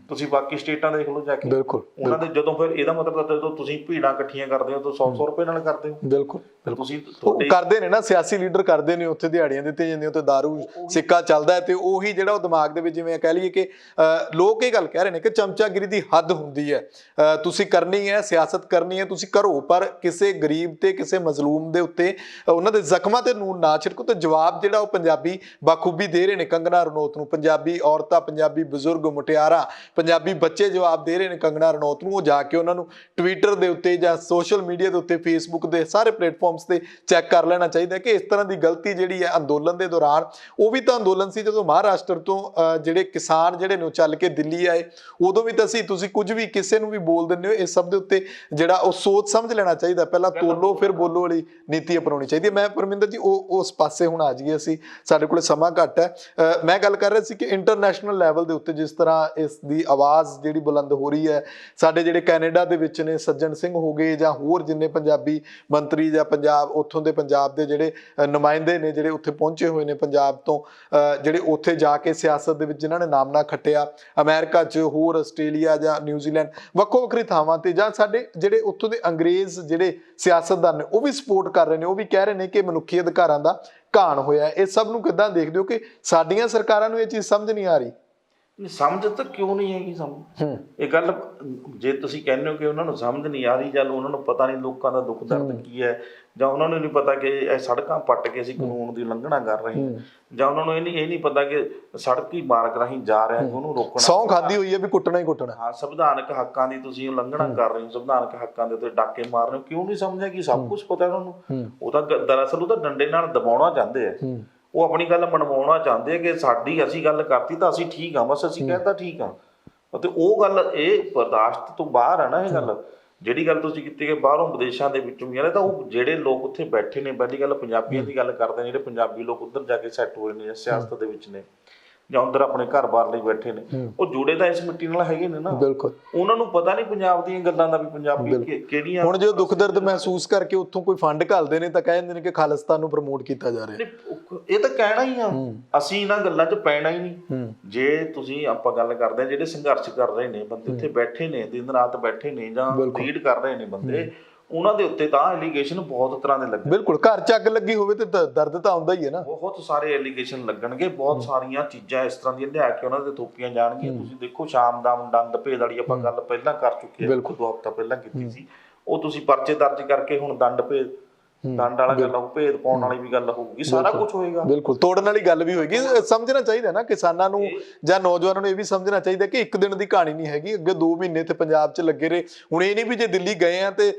ਤੁਸੀਂ ਬਾਕੀ ਸਟੇਟਾਂ ਦੇਖ ਲਓ ਜਾ ਕੇ, ਬਿਲਕੁਲ ਉਹਨਾਂ ਦੇ ਜਦੋਂ ਫਿਰ ਇਹਦਾ ਮਤਲਬ ਜਦੋਂ ਤੁਸੀਂ ਭੀੜਾਂ ਇਕੱਠੀਆਂ ਕਰਦੇ ਹੋ ਤਾਂ 100 ਰੁਪਏ ਨਾਲ ਕਰਦੇ ਹੋ। ਬਿਲਕੁਲ ਤੁਸੀਂ ਉਹ ਕਰਦੇ ਨੇ ਨਾ, ਸਿਆਸੀ ਲੀਡਰ ਕਰਦੇ ਨੇ, ਉੱਥੇ ਦਿਹਾੜੀਆਂ ਦਿੱਤੀਆਂ ਜਾਂਦੀਆਂ, ਉੱਥੇ ਦਾਰੂ ਸਿੱਕਾ ਚੱਲਦਾ ਹੈ, ਤੇ ਉਹੀ ਜਿਹੜਾ ਉਹ ਦਿਮਾਗ ਦੇ ਵਿੱਚ ਜਿਵੇਂ ਕਹਿ ਲਈਏ ਕਿ ਲੋਕ ਇਹ ਗੱਲ ਕਹਿ ਰਹੇ ਨੇ ਕਿ ਚਮਚਾਗਿਰੀ ਦੀ ਹੱਦ ਹੁੰਦੀ ਹੈ, ਤੁਸੀਂ ਕਰਨੀ ਹੈ ਸਿਆਸਤ ਕਰਨੀ ਹੈ ਤੁਸੀਂ ਕਰੋ, ਪਰ ਕਿਸੇ ਗਰੀਬ ਤੇ ਕਿਸੇ ਮਜ਼ਲੂਮ ਦੇ ਉੱਤੇ ਉਹਨਾਂ ਦੇ ਜ਼ਖਮਾਂ ਤੇ ਨੂਨ ਨਾ ਛਿੜਕੋ। ਤੇ ਜਵਾਬ ਜਿਹੜਾ ਉਹ ਪੰਜਾਬੀ ਬਾਖੂਬੀ ਦੇ ਰਹੇ ਨੇ ਕੰਗਨਾ ਰਣੌਤ ਨੂੰ, ਪੰਜਾਬੀ ਔਰਤਾਂ, ਪੰਜਾਬੀ ਬਜ਼ੁਰਗ, ਮੁਟਿਆਰਾਂ, ਪੰਜਾਬੀ ਬੱਚੇ ਜਵਾਬ ਦੇ ਰਹੇ ਨੇ ਕੰਗਨਾ ਰਣੌਤ ਨੂੰ। ਉਹ ਜਾ ਕੇ ਉਹਨਾਂ ਨੂੰ ਟਵਿੱਟਰ ਦੇ ਉੱਤੇ ਜਾਂ ਸੋਸ਼ਲ ਮੀਡੀਆ ਦੇ ਉੱਤੇ, ਫੇਸਬੁੱਕ ਦੇ ਸਾਰੇ ਪਲੇਟਫਾਰਮਸ ਤੇ ਚੈੱਕ ਕਰ ਲੈਣਾ ਚਾਹੀਦਾ ਕਿ ਇਸ ਤਰ੍ਹਾਂ ਦੀ ਗਲਤੀ ਜਿਹੜੀ ਹੈ ਅੰਦੋਲਨ ਦੇ ਦੌਰਾਨ, ਉਹ ਵੀ ਤਾਂ ਅੰਦੋਲਨ ਸੀ ਜਦੋਂ ਮਹਾਰਾਸ਼ਟਰ ਤੋਂ ਜਿਹੜੇ ਕਿਸਾਨ ਜਿਹੜੇ ਨੇ ਉਹ ਚੱਲ ਕੇ ਦਿੱਲੀ ਆਏ, ਉਦੋਂ ਵੀ ਤਾਂ ਸੀ। ਤੁਸੀਂ ਕੁਝ ਵੀ ਕਿਸੇ ਨੂੰ ਵੀ ਬੋਲ ਦਿੰਦੇ ਹੋ, ਇਸ ਸਭ ਦੇ ਉੱਤੇ ਜਿਹੜਾ ਉਹ ਸੋਚ ਸਮਝ ਲੈਣਾ ਚਾਹੀਦਾ, ਪਹਿਲਾਂ ਤੋਲੋ ਫਿਰ ਬੋਲੋ ਵਾਲੀ ਨੀਤੀ ਅਪਣਾਉਣੀ ਚਾਹੀਦੀ ਹੈ। ਮੈਂ ਪਰਮਿੰਦਰ ਜੀ ਉਸ ਪਾਸੇ ਹੁਣ ਆ ਜਾਈਏ, ਅਸੀਂ ਸਾਡੇ ਕੋਲ ਸਮਾਂ ਘੱਟ ਹੈ। ਮੈਂ ਗੱਲ ਕਰ ਰਿਹਾ ਸੀ ਕਿ ਇੰਟਰਨੈਸ਼ਨਲ ਲੈਵਲ ਦੇ ਉੱਤੇ ਜਿਸ ਤਰ੍ਹਾਂ ਇਸ ਦੀ ਆਵਾਜ਼ ਜਿਹੜੀ ਬੁਲੰਦ ਹੋ ਰਹੀ ਹੈ, ਸਾਡੇ ਜਿਹੜੇ ਕੈਨੇਡਾ ਦੇ ਵਿੱਚ ਨੇ ਸੱਜਣ ਸਿੰਘ ਹੋ ਗਏ ਜਾਂ ਹੋਰ ਜਿੰਨੇ ਪੰਜਾਬੀ ਮੰਤਰੀ ਜਾਂ ਪੰਜਾਬ ਉੱਥੋਂ ਦੇ ਪੰਜਾਬ ਦੇ ਜਿਹੜੇ ਨੁਮਾਇੰਦੇ ਨੇ ਜਿਹੜੇ ਉੱਥੇ ਪਹੁੰਚੇ ਹੋਏ ਨੇ ਪੰਜਾਬ ਤੋਂ, ਜਿਹੜੇ ਉੱਥੇ ਜਾ ਕੇ ਸਿਆਸਤ ਦੇ ਵਿੱਚ ਜਿਨ੍ਹਾਂ ਨੇ ਨਾਮਣਾ ਖੱਟਿਆ, ਅਮਰੀਕਾ 'ਚ, ਹੋਰ ਆਸਟ੍ਰੇਲੀਆ ਜਾਂ ਨਿਊਜ਼ੀਲੈਂਡ, ਵੱਖੋ ਵੱਖਰੀ ਥਾਵਾਂ ਤੇ, ਜਾਂ ਸਾਡੇ ਜਿਹੜੇ ਉੱਥੋਂ ਦੇ ਅੰਗਰੇਜ਼ ਜਿਹੜੇ ਸਿਆਸਤਦਾਨ ਨੇ ਉਹ ਵੀ ਸਪੋਰਟ ਕਰ ਰਹੇ ਨੇ, ਉਹ ਵੀ ਕਹਿ ਰਹੇ ਨੇ ਕਿ ਮਨੁੱਖੀ ਅਧਿਕਾਰਾਂ ਦਾ ਘਾਣ ਹੋਇਆ। ਇਹ ਸਭ ਨੂੰ ਕਿੱਦਾਂ ਦੇਖਦੇ ਹੋ ਕਿ ਸਾਡੀਆਂ ਸਰਕਾਰਾਂ ਨੂੰ ਇਹ ਚੀਜ਼ ਸਮਝ ਨਹੀਂ ਆ ਰਹੀ? ਸਮਝ ਤਾਂ ਕਿਉਂ ਨਹੀਂ ਹੈਗੀ ਸਮਝ? ਇਹ ਗੱਲ ਜੇ ਤੁਸੀਂ ਕਹਿੰਦੇ ਹੋ ਕਿ ਉਹਨਾਂ ਨੂੰ ਸਮਝ ਨਹੀਂ ਆ ਰਹੀ, ਜਾਂ ਉਹਨਾਂ ਨੂੰ ਪਤਾ ਨਹੀਂ ਲੋਕਾਂ ਦਾ ਦੁੱਖ ਦਰਦ ਕੀ ਹੈ, ਜਾਂ ਉਹਨਾਂ ਨੂੰ ਨਹੀਂ ਪਤਾ ਕਿ ਇਹ ਸੜਕਾਂ ਪੱਟ ਕੇ ਅਸੀਂ ਕਾਨੂੰਨ ਦੀ ਉਲੰਘਣਾ ਕਰ ਰਹੇ ਹਾਂ, ਜਾਂ ਉਹਨਾਂ ਨੂੰ ਇਹ ਨਹੀਂ ਪਤਾ ਕਿ ਸੜਕ ਹੀ ਮਾਰਗ ਰਾਹੀਂ ਜਾ ਰਿਹਾ ਉਹਨੂੰ ਰੋਕਣਾ, ਸਹੁੰ ਖਾਧੀ ਹੋਈ ਹੈ ਵੀ ਕੁੱਟਣਾ ਹੀ ਕੁੱਟਣਾ। ਹਾਂ, ਸੰਵਿਧਾਨਕ ਹੱਕਾਂ ਦੀ ਤੁਸੀਂ ਉਲੰਘਣਾ ਕਰ ਰਹੇ ਹੋ, ਸੰਵਿਧਾਨਕ ਹੱਕਾਂ ਦੇ ਉੱਤੇ ਡਾਕੇ ਮਾਰ ਰਹੇ ਹੋ। ਕਿਉਂ ਨਹੀਂ ਸਮਝਿਆ ਕਿ ਸਭ ਕੁਝ ਪਤਾ ਉਹਨਾਂ ਨੂੰ? ਉਹ ਤਾਂ ਦਰਅਸਲ ਉਹ ਤਾਂ ਡੰਡੇ ਨਾਲ ਦਬਾਉਣਾ ਚਾਹੁੰਦੇ ਆ, ਉਹ ਆਪਣੀ ਗੱਲ ਮਨਵਾਉਣਾ ਚਾਹੁੰਦੇ ਆ ਕਿ ਸਾਡੀ ਅਸੀਂ ਗੱਲ ਕਰਤੀ ਤਾਂ ਅਸੀਂ ਠੀਕ ਆ, ਬਸ ਅਸੀਂ ਕਹਿੰਦਾ ਠੀਕ ਆ। ਅਤੇ ਉਹ ਗੱਲ ਇਹ ਬਰਦਾਸ਼ਤ ਤੋਂ ਬਾਹਰ ਆ ਨਾ। ਇਹ ਗੱਲ ਜਿਹੜੀ ਗੱਲ ਤੁਸੀਂ ਕੀਤੀ ਕਿ ਬਾਹਰੋਂ ਵਿਦੇਸ਼ਾਂ ਦੇ ਵਿੱਚੋਂ ਵੀ ਆ ਰਹੇ, ਤਾਂ ਉਹ ਜਿਹੜੇ ਲੋਕ ਉੱਥੇ ਬੈਠੇ ਨੇ, ਪਹਿਲੀ ਗੱਲ ਪੰਜਾਬੀਆਂ ਦੀ ਗੱਲ ਕਰਦੇ ਨੇ, ਜਿਹੜੇ ਪੰਜਾਬੀ ਲੋਕ ਉੱਧਰ ਜਾ ਕੇ ਸੈੱਟ ਹੋਏ ਨੇ ਜਾਂ ਸਿਆਸਤ ਦੇ ਵਿੱਚ ਨੇ ਜਾਂ ਉੱਧਰ ਆਪਣੇ ਘਰ-ਬਾਰ ਲਈ ਬੈਠੇ ਨੇ, ਉਹ ਜੁੜੇ ਤਾਂ ਇਸ ਮਿੱਟੀ ਨਾਲ ਹੈਗੇ ਨੇ ਨਾ। ਬਿਲਕੁਲ, ਉਹਨਾਂ ਨੂੰ ਪਤਾ ਨਹੀਂ ਪੰਜਾਬ ਦੀਆਂ ਗੱਲਾਂ ਦਾ ਵੀ ਪੰਜਾਬੀ ਕਿਹੜੀਆਂ। ਹੁਣ ਜਦੋਂ ਦੁੱਖ ਦਰਦ ਮਹਿਸੂਸ ਕਰਕੇ ਉੱਥੋਂ ਕੋਈ ਫੰਡ ਘੱਲਦੇ ਨੇ ਤਾਂ ਕਹਿ ਦਿੰਦੇ ਨੇ ਕਿ ਖਾਲਿਸਤਾਨ ਨੂੰ ਪ੍ਰਮੋਟ ਕੀਤਾ ਜਾ ਰਿਹਾ। ਇਹ ਤਾਂ ਕਹਿਣਾ ਹੀ ਆ, ਅਸੀਂ ਇਹਨਾਂ ਗੱਲਾਂ 'ਚ ਪੈਣਾ ਹੀ ਨਹੀਂ। ਜੇ ਤੁਸੀਂ ਆਪਾਂ ਗੱਲ ਕਰਦੇ ਹਾਂ ਜਿਹੜੇ ਸੰਘਰਸ਼ ਕਰ ਰਹੇ ਨੇ ਬੰਦੇ, ਉੱਥੇ ਬੈਠੇ ਨੇ ਦਿਨ ਰਾਤ ਬੈਠੇ ਨੇ ਜਾਂ ਰੀਡ ਕਰ ਰਹੇ ਨੇ ਬੰਦੇ, ਉਹਨਾਂ ਦੇ ਉੱਤੇ ਤਾਂ ਐਲੀਗੇਸ਼ਨ ਬਹੁਤ ਤਰ੍ਹਾਂ ਦੇ ਲੱਗੇ। ਬਿਲਕੁਲ, ਘਰ 'ਚ ਅੱਗ ਲੱਗੀ ਹੋਵੇ ਤੇ ਦਰਦ ਤਾਂ ਆਉਂਦਾ ਹੀ ਹੈ ਨਾ। ਬਹੁਤ ਸਾਰੇ ਐਲੀਗੇਸ਼ਨ ਲੱਗਣਗੇ, ਬਹੁਤ ਸਾਰੀਆਂ ਚੀਜ਼ਾਂ ਇਸ ਤਰ੍ਹਾਂ ਦੀਆਂ ਲਿਆ ਕੇ ਉਹਨਾਂ ਦੇ ਥੋਪੀਆਂ ਜਾਣਗੀਆਂ। ਤੁਸੀਂ ਦੇਖੋ ਸ਼ਾਮ ਦਾ ਦੰਦ ਭੇਦ ਵਾਲੀ ਆਪਾਂ ਗੱਲ ਪਹਿਲਾਂ ਕਰ ਚੁੱਕੇ ਹਾਂ, 2 ਹਫ਼ਤਾ ਪਹਿਲਾਂ ਕੀਤੀ ਸੀ। ਉਹ ਤੁਸੀਂ ਪਰਚੇ ਦਰਜ ਕਰਕੇ ਹੁਣ ਦੰਡ ਵਾਲਾ ਗੱਲ ਹੋਊ, ਭੇਦ ਪਾਉਣ ਵਾਲੀ ਵੀ ਗੱਲ ਹੋਊਗੀ, ਸਾਰਾ ਕੁਝ ਹੋਏਗਾ। ਬਿਲਕੁਲ, ਤੋੜਨ ਵਾਲੀ ਗੱਲ ਵੀ ਹੋਏਗੀ। ਸਮਝਣਾ ਚਾਹੀਦਾ ਨਾ ਕਿਸਾਨਾਂ ਨੂੰ ਜਾਂ ਨੌਜਵਾਨਾਂ ਨੂੰ, ਇਹ ਵੀ ਸਮਝਣਾ ਚਾਹੀਦਾ ਕਿ ਇੱਕ ਦਿਨ ਦੀ ਕਹਾਣੀ ਨਹੀਂ ਹੈਗੀ। ਅੱਗੇ 2 ਮਹੀਨੇ ਤੇ ਪੰਜਾਬ 'ਚ ਲੱਗੇ ਰਹੇ। ਹੁਣ ਇਹ ਨਹੀਂ ਵੀ ਜੇ ਦਿੱਲੀ ਗਏ ਆ ਤੇ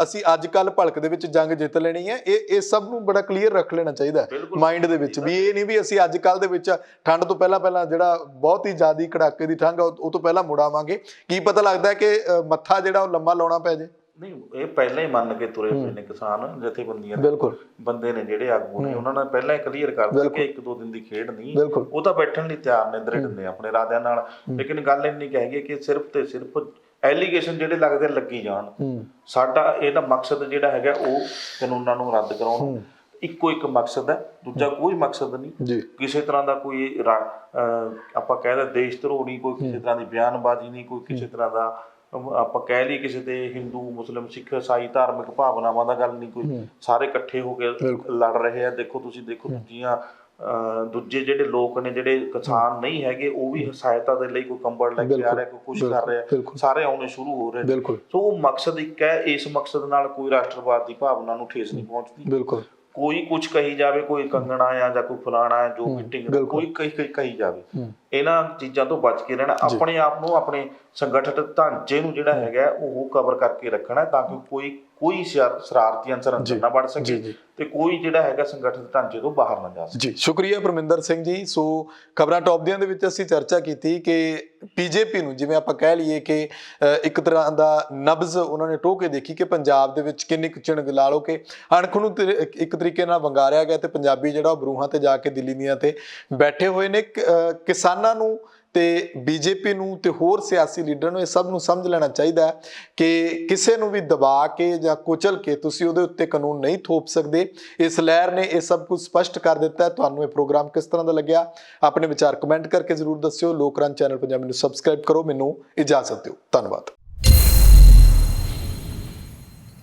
ਅਸੀਂ ਅੱਜ ਕੱਲ ਭਲਕ ਦੇ ਵਿੱਚ ਜੰਗ ਜਿੱਤ ਲੈਣੀ ਹੈ। ਇਹ ਸਭ ਨੂੰ ਬੜਾ ਕਲੀਅਰ ਰੱਖ ਲੈਣਾ ਚਾਹੀਦਾ ਮਾਈਂਡ ਦੇ ਵਿੱਚ, ਵੀ ਇਹ ਨਹੀਂ ਵੀ ਅਸੀਂ ਅੱਜ ਕੱਲ ਦੇ ਵਿੱਚ ਠੰਡ ਤੋਂ ਪਹਿਲਾਂ ਜਿਹੜਾ ਬਹੁਤ ਹੀ ਜ਼ਿਆਦਾ ਕੜਾਕੇ ਦੀ ਠੰਡ ਉਹ ਤੋਂ ਪਹਿਲਾਂ ਮੁੜ ਆਵਾਂਗੇ। ਕੀ ਪਤਾ ਲੱਗਦਾ ਕਿ ਮੱਥਾ ਜਿਹੜਾ ਉਹ ਲੰਮਾ ਲਾਉਣਾ ਪੈ ਜੇ। ਨਹੀਂ, ਇਹ ਪਹਿਲਾਂ ਹੀ ਮੰਨ ਕੇ ਤੁਰੇ ਪਏ ਨੇ ਕਿਸਾਨ ਜਥੇਬੰਦੀਆਂ। ਬਿਲਕੁਲ, ਬੰਦੇ ਨੇ ਜਿਹੜੇ ਆਗੂ ਨੇ ਉਹਨਾਂ ਨੇ ਪਹਿਲਾਂ ਹੀ ਕਲੀਅਰ ਕਰ ਦਿੱਤਾ ਕਿ 1-2 ਦਿਨ ਦੀ ਖੇਡ ਨਹੀਂ, ਉਹ ਤਾਂ ਬੈਠਣ ਲਈ ਤਿਆਰ ਨੇ, ਦ੍ਰਿੜ ਨੇ ਆਪਣੇ ਇਰਾਦਿਆਂ ਨਾਲ। ਲੇਕਿਨ ਗੱਲ ਇੰਨੀ ਕੁ ਹੈਗੀ ਕਿ ਸਿਰਫ ਤੇ ਸਿਰਫ ਐਲੀਗੇਸ਼ਨ ਜਿਹੜੇ ਲੱਗਦੇ ਲੱਗੀ ਜਾਣ। ਸਾਡਾ ਇਹਦਾ ਮਕਸਦ ਜਿਹੜਾ ਹੈਗਾ ਉਹ ਕਾਨੂੰਨਾਂ ਨੂੰ ਰੱਦ ਕਰਾਉਣ, ਇੱਕੋ ਇੱਕ ਮਕਸਦ ਹੈ, ਦੂਜਾ ਕੋਈ ਮਕਸਦ ਨਹੀਂ। ਕਿਸੇ ਤਰ੍ਹਾਂ ਦਾ ਕੋਈ ਆਪਾਂ ਕਹਿ ਦੇਸ਼ ਧਰੋਹ ਨਹੀਂ, ਕੋਈ ਕਿਸੇ ਤਰ੍ਹਾਂ ਦੀ ਬਿਆਨਬਾਜ਼ੀ ਨਹੀਂ, ਕੋਈ ਕਿਸੇ ਤਰ੍ਹਾਂ ਦਾ ਆਪਾਂ ਕਹਿ ਲਈਏ ਕਿਸੇ ਤੇ ਹਿੰਦੂ, ਮੁਸਲਿਮ, ਸਿੱਖ, ਈਸਾਈ ਧਾਰਮਿਕ ਭਾਵਨਾਵਾਂ ਦਾ ਗੱਲ ਨਹੀਂ ਕੋਈ। ਸਾਰੇ ਇਕੱਠੇ ਹੋ ਕੇ ਲੜ ਰਹੇ ਆ। ਦੇਖੋ ਤੁਸੀਂ ਦੇਖੋ ਦੂਜੇ ਜਿਹੜੇ ਲੋਕ ਨੇ ਜਿਹੜੇ ਕਿਸਾਨ ਨਹੀਂ ਹੈਗੇ, ਉਹ ਵੀ ਸਹਾਇਤਾ ਦੇ ਲਈ ਕੋਈ ਕੰਬਲ ਲੈ ਕੇ ਆ ਰਿਹਾ, ਕੋਈ ਕੁਛ ਕਰ ਰਿਹਾ, ਸਾਰੇ ਆਉਣੇ ਸ਼ੁਰੂ ਹੋ ਰਹੇ ਨੇ। ਸੋ ਉਹ ਮਕਸਦ ਇੱਕ ਹੈ। ਇਸ ਮਕਸਦ ਨਾਲ ਕੋਈ ਰਾਸ਼ਟਰਵਾਦ ਦੀ ਭਾਵਨਾ ਨੂੰ ਠੇਸ ਨਹੀਂ ਪਹੁੰਚਦੀ। ਬਿਲਕੁਲ, ਕੋਈ ਕੁਛ ਕਹੀ ਜਾਵੇ, ਕੋਈ ਕੰਗਣਾ ਆ ਜਾਂ ਕੋਈ ਫਲਾਣਾ ਆ, ਜੋ ਮੀਟਿੰਗ ਕੋਈ ਕਹੀ ਜਾਵੇ, ਇਹਨਾਂ ਚੀਜ਼ਾਂ ਤੋਂ ਬਚ ਕੇ ਰਹਿਣਾ। ਆਪਣੇ ਆਪ ਨੂੰ, ਆਪਣੇ ਸੰਗਠਿਤ ਢਾਂਚੇ ਨੂੰ ਜਿਹੜਾ ਹੈਗਾ ਉਹ ਕਵਰ ਕਰਕੇ ਰੱਖਣਾ, ਤਾਂ ਕਿ ਕੋਈ ਸ਼ਰਾਰਤੀ ਅਨਸਰ ਅੰਦਰ ਨਾ ਵੜ ਸਕੇ ਤੇ ਕੋਈ ਜਿਹੜਾ ਹੈਗਾ ਸੰਗਠਿਤ ਢਾਂਚੇ ਤੋਂ ਬਾਹਰ ਨਾ ਜਾ ਸਕੇ। ਜੀ, ਸ਼ੁਕਰੀਆ ਪਰਮਿੰਦਰ ਸਿੰਘ ਜੀ। ਸੋ ਖਬਰਾਂ ਟੌਪ ਦੀਆਂ ਦੇ ਵਿੱਚ ਅਸੀਂ ਚਰਚਾ ਕੀਤੀ ਕਿ ਬੀਜੇਪੀ ਨੂੰ, ਜਿਵੇਂ ਆਪਾਂ ਕਹਿ ਲਈਏ ਕਿ ਇੱਕ ਤਰ੍ਹਾਂ ਦਾ ਨਬਜ਼ ਉਹਨਾਂ ਨੇ ਟੋਹ ਕੇ ਦੇਖੀ ਕਿ ਪੰਜਾਬ ਦੇ ਵਿੱਚ ਕਿੰਨੀ ਕੁ ਚਿਣਗ ਲਾ ਲਓ ਕਿ ਅਣਖ ਨੂੰ ਇੱਕ ਤਰੀਕੇ ਨਾਲ ਵੰਗਾਰਿਆ ਗਿਆ ਤੇ ਪੰਜਾਬੀ ਜਿਹੜਾ ਉਹ ਬਰੂਹਾਂ ਤੇ ਜਾ ਕੇ ਦਿੱਲੀ ਦੀਆਂ ਤੇ ਬੈਠੇ ਹੋਏ ਨੇ। ਕਿਸਾਨਾਂ ਨੂੰ ਤੇ ਬੀਜੇਪੀ ਨੂੰ ਤੇ ਹੋਰ ਸਿਆਸੀ ਲੀਡਰ ਨੂੰ ਇਹ ਸਭ ਨੂੰ ਸਮਝ ਲੈਣਾ ਚਾਹੀਦਾ ਹੈ ਕਿ ਕਿਸੇ ਨੂੰ ਵੀ ਦਬਾ ਕੇ ਜਾਂ ਕੁਚਲ ਕੇ ਤੁਸੀਂ ਉਹਦੇ ਉੱਤੇ ਕਾਨੂੰਨ ਨਹੀਂ ਥੋਪ ਸਕਦੇ। ਇਸ ਲਹਿਰ ਨੇ ਇਹ ਸਭ ਕੁਝ ਸਪਸ਼ਟ ਕਰ ਦਿੱਤਾ ਹੈ। ਤੁਹਾਨੂੰ ਇਹ ਪ੍ਰੋਗਰਾਮ ਕਿਸ ਤਰ੍ਹਾਂ ਦਾ ਲੱਗਿਆ, ਆਪਣੇ ਵਿਚਾਰ ਕਮੈਂਟ ਕਰਕੇ ਜ਼ਰੂਰ ਦੱਸਿਓ। ਲੋਕਰਾਜ ਚੈਨਲ ਪੰਜਾਬੀ ਨੂੰ ਸਬਸਕ੍ਰਾਈਬ ਕਰੋ। ਮੈਨੂੰ ਇਜਾਜ਼ਤ ਦਿਓ। ਧੰਨਵਾਦ।